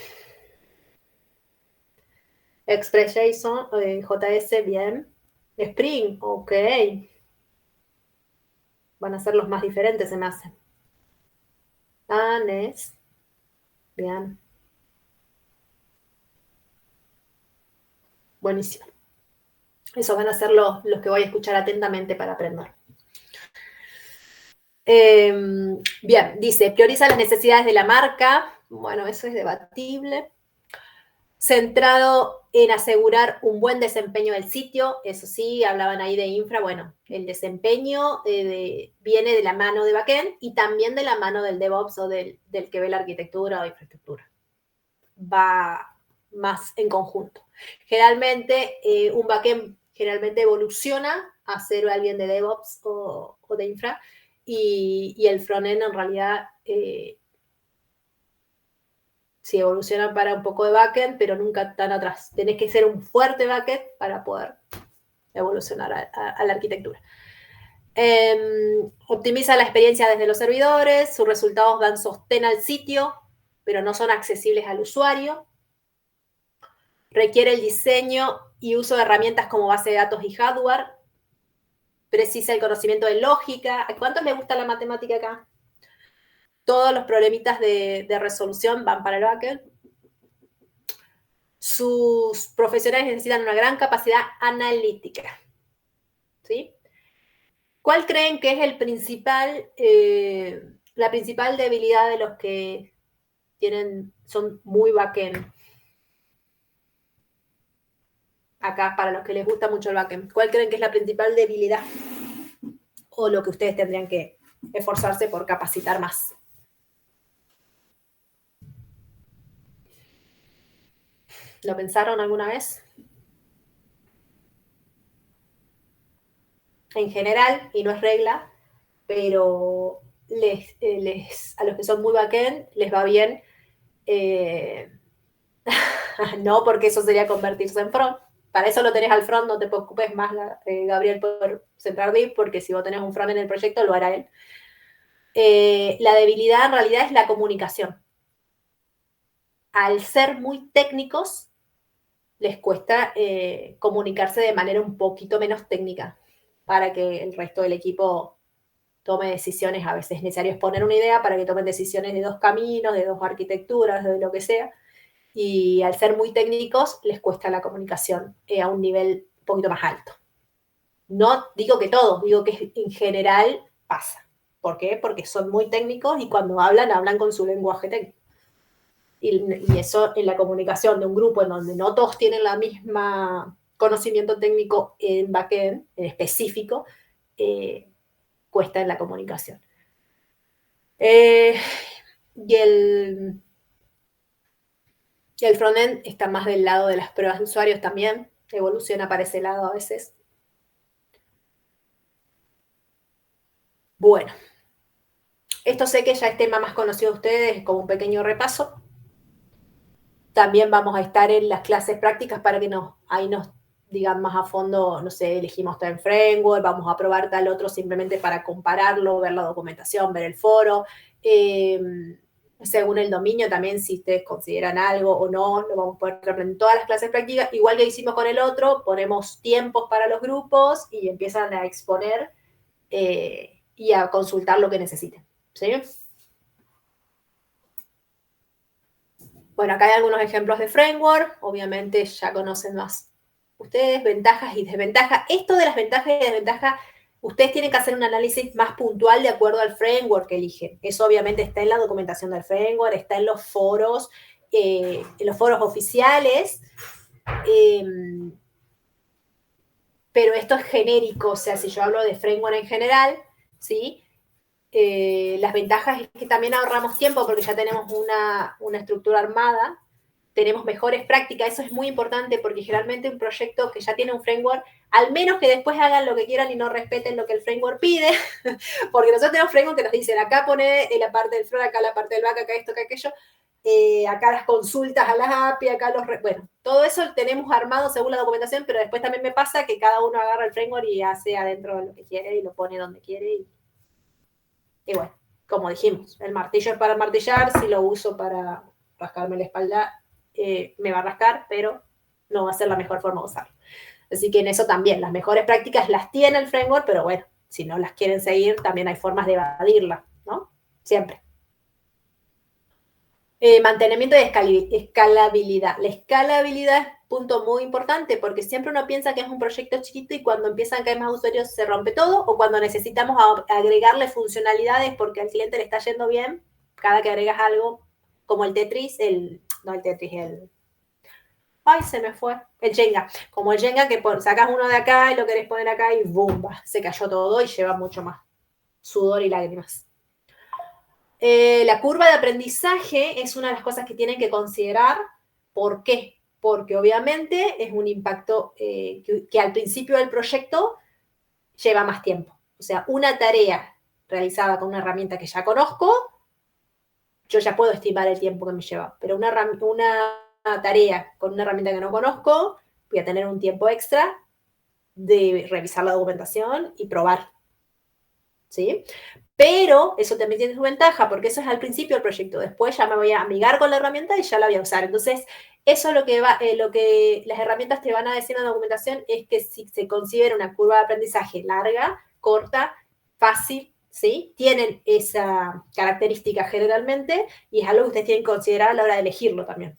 Express.json, JS, bien. Spring, ok. Van a ser los más diferentes, se me hace. Manes. Bien. Buenísimo. Esos van a ser los que voy a escuchar atentamente para aprender. Bien, dice, prioriza las necesidades de la marca. Bueno, eso es debatible. Centrado en asegurar un buen desempeño del sitio. Eso sí, hablaban ahí de infra. Bueno, el desempeño viene de la mano de backend y también de la mano del DevOps o del que ve la arquitectura o infraestructura. Va más en conjunto. Generalmente, un backend generalmente evoluciona a ser alguien de DevOps o de infra, y el frontend en realidad sí evoluciona para un poco de backend, pero nunca tan atrás. Tenés que ser un fuerte backend para poder evolucionar a la arquitectura. Optimiza la experiencia desde los servidores, sus resultados dan sostén al sitio, pero no son accesibles al usuario. Requiere el diseño y uso de herramientas como base de datos y hardware. Precisa el conocimiento de lógica. ¿A cuántos les gusta la matemática acá? Todos los problemitas de resolución van para el backend. Sus profesionales necesitan una gran capacidad analítica. ¿Sí? ¿Cuál creen que es la principal debilidad de los que son muy backend? Acá, para los que les gusta mucho el backend. ¿Cuál creen que es la principal debilidad? O lo que ustedes tendrían que esforzarse por capacitar más. ¿Lo pensaron alguna vez? En general, y no es regla, pero a los que son muy backend les va bien. No, porque eso sería convertirse en front. Para eso lo tenés al front, no te preocupes más, Gabriel, por centrar div, porque si vos tenés un front en el proyecto, lo hará él. La debilidad en realidad es la comunicación. Al ser muy técnicos, les cuesta comunicarse de manera un poquito menos técnica para que el resto del equipo tome decisiones. A veces es necesario exponer una idea para que tomen decisiones de 2 caminos, de 2 arquitecturas, de lo que sea. Y al ser muy técnicos, les cuesta la comunicación a un nivel un poquito más alto. No digo que todos, digo que en general pasa. ¿Por qué? Porque son muy técnicos y cuando hablan con su lenguaje técnico. Y eso en la comunicación de un grupo en donde no todos tienen la misma conocimiento técnico en backend, en específico, cuesta en la comunicación. Y el frontend está más del lado de las pruebas de usuarios también, evoluciona para ese lado a veces. Bueno, esto sé que ya es tema más conocido de ustedes, como un pequeño repaso. También vamos a estar en las clases prácticas para que ahí nos digan más a fondo, no sé, elegimos tal framework, vamos a probar tal otro simplemente para compararlo, ver la documentación, ver el foro. Según el dominio también, si ustedes consideran algo o no, lo vamos a poder aprender en todas las clases prácticas. Igual que hicimos con el otro, ponemos tiempos para los grupos y empiezan a exponer y a consultar lo que necesiten. ¿Sí? Bueno, acá hay algunos ejemplos de framework. Obviamente ya conocen más ustedes, ventajas y desventajas. Esto de las ventajas y desventajas, ustedes tienen que hacer un análisis más puntual de acuerdo al framework que eligen. Eso obviamente está en la documentación del framework, está en los foros oficiales. Pero esto es genérico, o sea, si yo hablo de framework en general, ¿sí? Las ventajas es que también ahorramos tiempo porque ya tenemos una estructura armada, tenemos mejores prácticas, eso es muy importante porque generalmente un proyecto que ya tiene un framework, al menos que después hagan lo que quieran y no respeten lo que el framework pide, porque nosotros tenemos framework que nos dicen, acá pone la parte del front, acá la parte del back, acá esto, acá aquello, acá las consultas a las API, acá bueno, todo eso tenemos armado según la documentación, pero después también me pasa que cada uno agarra el framework y hace adentro lo que quiere y lo pone donde quiere y bueno, como dijimos, el martillo es para martillar, si lo uso para rascarme la espalda, me va a rascar, pero no va a ser la mejor forma de usarlo. Así que en eso también, las mejores prácticas las tiene el framework, pero bueno, si no las quieren seguir, también hay formas de evadirla, ¿no? Siempre. Mantenimiento de escalabilidad. La escalabilidad es un punto muy importante porque siempre uno piensa que es un proyecto chiquito y cuando empiezan a caer más usuarios se rompe todo, o cuando necesitamos agregarle funcionalidades porque al cliente le está yendo bien, cada que agregas algo, como el Tetris, ay, se me fue, el Jenga, como el Jenga que sacas uno de acá y lo querés poner acá y ¡bum! Se cayó todo y lleva mucho más sudor y lágrimas. La curva de aprendizaje es una de las cosas que tienen que considerar. ¿Por qué? Porque obviamente es un impacto que al principio del proyecto lleva más tiempo. O sea, una tarea realizada con una herramienta que ya conozco, yo ya puedo estimar el tiempo que me lleva. Pero una tarea con una herramienta que no conozco, voy a tener un tiempo extra de revisar la documentación y probar. ¿Sí? Pero eso también tiene su ventaja, porque eso es al principio del proyecto. Después ya me voy a amigar con la herramienta y ya la voy a usar. Entonces, eso es lo que las herramientas te van a decir en la documentación, es que si se considera una curva de aprendizaje larga, corta, fácil, ¿sí? Tienen esa característica generalmente y es algo que ustedes tienen que considerar a la hora de elegirlo también.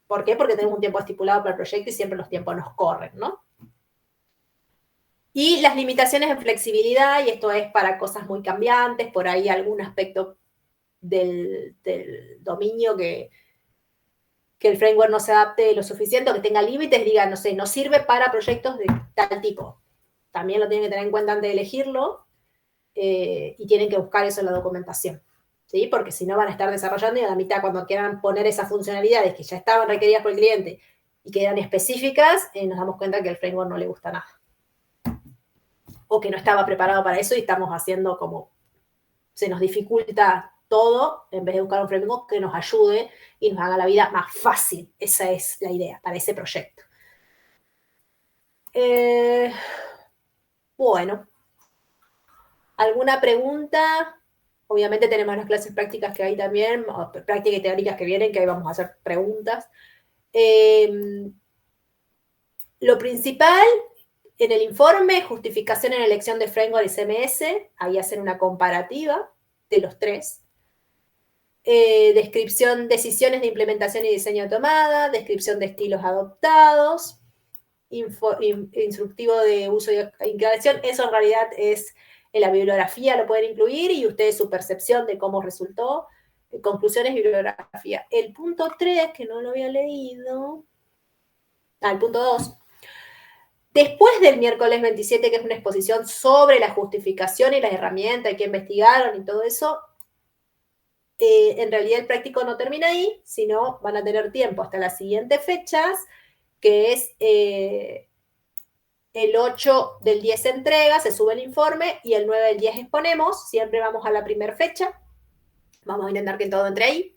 ¿Por qué? Porque tenemos un tiempo estipulado para el proyecto y siempre los tiempos nos corren, ¿no? Y las limitaciones en flexibilidad, y esto es para cosas muy cambiantes, por ahí algún aspecto del dominio que el framework no se adapte lo suficiente o que tenga límites, diga, no sé, no sirve para proyectos de tal tipo. También lo tienen que tener en cuenta antes de elegirlo y tienen que buscar eso en la documentación, ¿sí? Porque si no van a estar desarrollando y a la mitad cuando quieran poner esas funcionalidades que ya estaban requeridas por el cliente y que eran específicas, nos damos cuenta que el framework no le gusta nada. O que no estaba preparado para eso y estamos haciendo como, se nos dificulta todo, en vez de buscar un framework que nos ayude y nos haga la vida más fácil. Esa es la idea para ese proyecto. Bueno, ¿alguna pregunta? Obviamente tenemos las clases prácticas que hay también, prácticas y teóricas que vienen, que ahí vamos a hacer preguntas. Lo principal en el informe, justificación en elección de framework y CMS, ahí hacen una comparativa de los tres. Descripción, decisiones de implementación y diseño tomada, descripción de estilos adoptados, instructivo de uso y instalación. Eso en realidad es en la bibliografía, lo pueden incluir, y ustedes su percepción de cómo resultó. Conclusiones, bibliografía. El punto 3, que no lo había leído. El punto 2. Después del miércoles 27, que es una exposición sobre la justificación y las herramientas que investigaron y todo eso, en realidad el práctico no termina ahí, sino van a tener tiempo hasta las siguientes fechas, que es el 8 del 10 se entrega, se sube el informe, y el 9 del 10 exponemos. Siempre vamos a la primera fecha. Vamos a intentar que todo entre ahí.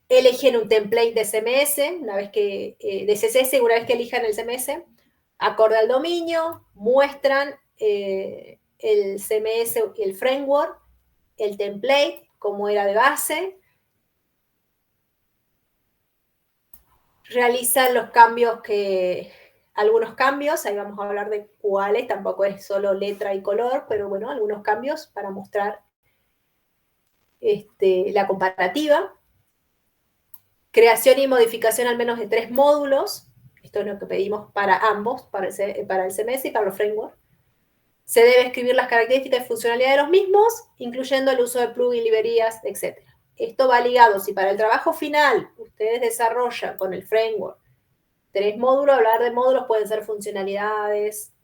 Eligen un template de CMS, de CSS, una vez que elijan el CMS, acorde al dominio, muestran el CMS y el framework, el template, como era de base, realizan los cambios algunos cambios, ahí vamos a hablar de cuáles, tampoco es solo letra y color, pero bueno, algunos cambios para mostrar la comparativa. Creación y modificación al menos de 3 módulos, esto es lo que pedimos para ambos, para el CMS y para los frameworks. Se debe escribir las características y funcionalidades de los mismos, incluyendo el uso de plugins, librerías, etc. Esto va ligado, si para el trabajo final ustedes desarrollan con el framework 3 módulos, hablar de módulos pueden ser funcionalidades,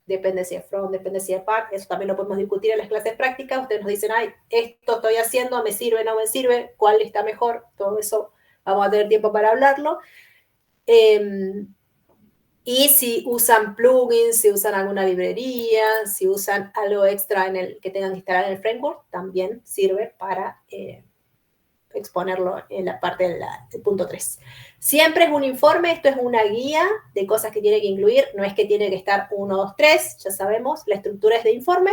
depende si es front, depende si es back, eso también lo podemos discutir en las clases prácticas. Ustedes nos dicen, ay, esto estoy haciendo, me sirve, no me sirve, cuál está mejor, todo eso vamos a tener tiempo para hablarlo. Y si usan plugins, si usan alguna librería, si usan algo extra que tengan que instalar en el framework, también sirve para exponerlo en la parte del punto 3. Siempre es un informe, esto es una guía de cosas que tiene que incluir, no es que tiene que estar 1, 2, 3, ya sabemos, la estructura es de informe.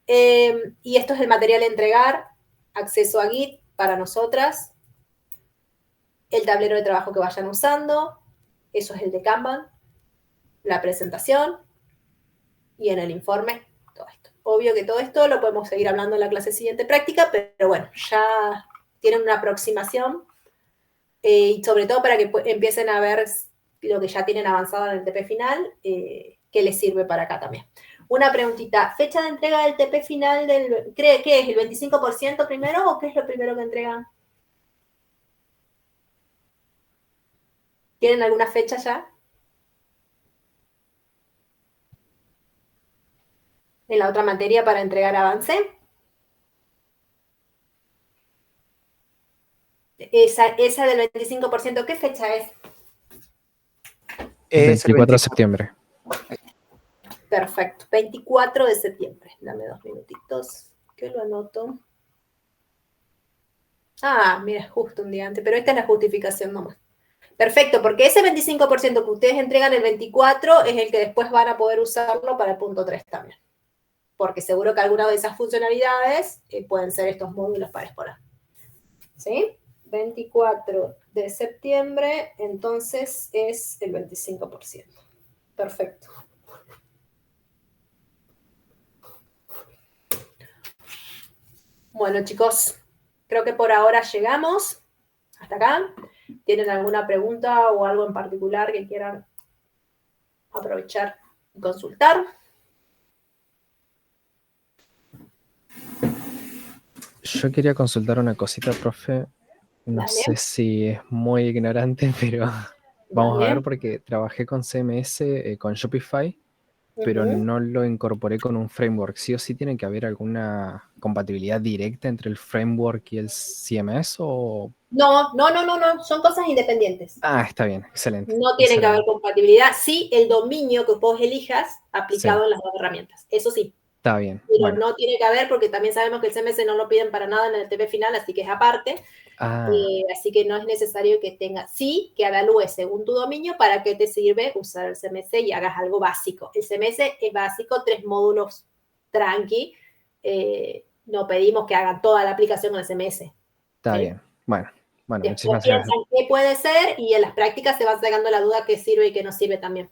Y esto es el material a entregar, acceso a Git para nosotras, el tablero de trabajo que vayan usando, eso es el de Kanban, la presentación, y en el informe todo esto. obvio que todo esto lo podemos seguir hablando en la clase siguiente práctica, pero bueno, ya tienen una aproximación y sobre todo para que empiecen a ver lo que ya tienen avanzado en el TP final, que les sirve para acá también. Una preguntita, ¿fecha de entrega del TP final cree que es el 25% primero o qué es lo primero que entregan? ¿Tienen alguna fecha ya? En la otra materia para entregar avance. Esa del 25%, ¿qué fecha es? Es el 24 de septiembre. Perfecto, 24 de septiembre. Dame 2 minutitos, que lo anoto. Ah, mira, justo un día antes, pero esta es la justificación nomás. Perfecto, porque ese 25% que ustedes entregan el 24 es el que después van a poder usarlo para el punto 3 también. Porque seguro que alguna de esas funcionalidades pueden ser estos módulos para explorar. ¿Sí? 24 de septiembre, entonces es el 25%. Perfecto. Bueno, chicos, creo que por ahora llegamos hasta acá. ¿Tienen alguna pregunta o algo en particular que quieran aprovechar y consultar? Yo quería consultar una cosita, profe. No Dale. sé si es muy ignorante, pero vamos a Dale. ver porque trabajé con CMS, con Shopify, pero Ujú. no lo incorporé con un framework. ¿Sí o sí tiene que haber alguna compatibilidad directa entre el framework y el CMS o...? No, son cosas independientes. Ah, está bien, excelente. No tiene que haber compatibilidad. Sí, el dominio que vos elijas aplicado Sí. en las dos herramientas. Eso sí. Está bien. Pero Bueno. no tiene que haber porque también sabemos que el CMS no lo piden para nada en el TP final, así que es aparte. Ah, Así que no es necesario que tengas, sí, que evalúes según tu dominio para qué te sirve usar el CMS y hagas algo básico. El CMS es básico, 3 módulos tranqui. No pedimos que hagan toda la aplicación con el CMS. está ¿Sí? bien. Bueno, Después muchísimas gracias. piensan qué puede ser y en las prácticas se van sacando la duda qué sirve y qué no sirve también.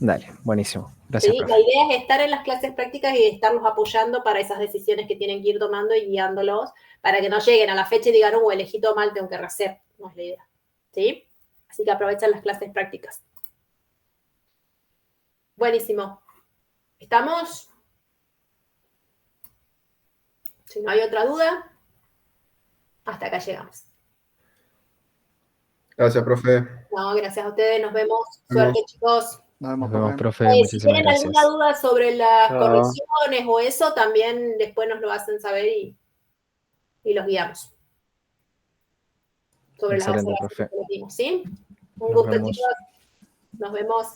Dale, buenísimo. Gracias, ¿Sí? profe. La idea es estar en las clases prácticas y estarlos apoyando para esas decisiones que tienen que ir tomando y guiándolos para que no lleguen a la fecha y digan, elegí todo mal, tengo que rehacer. No es la idea. ¿Sí? Así que aprovechen las clases prácticas. Buenísimo. ¿Estamos? Si no hay otra duda, hasta acá llegamos. Gracias, profe. No, gracias a ustedes. Nos vemos. Nos vemos. Suerte, chicos. Nos vemos, Nos vemos, profe. profe. Si Muchísimas tienen gracias. alguna duda sobre las Chao. correcciones o eso, también después nos lo hacen saber y los guiamos. Sobre las Excelente, observaciones profe. que les dimos, ¿sí? Un Nos gusto, vemos. chicos. Nos vemos.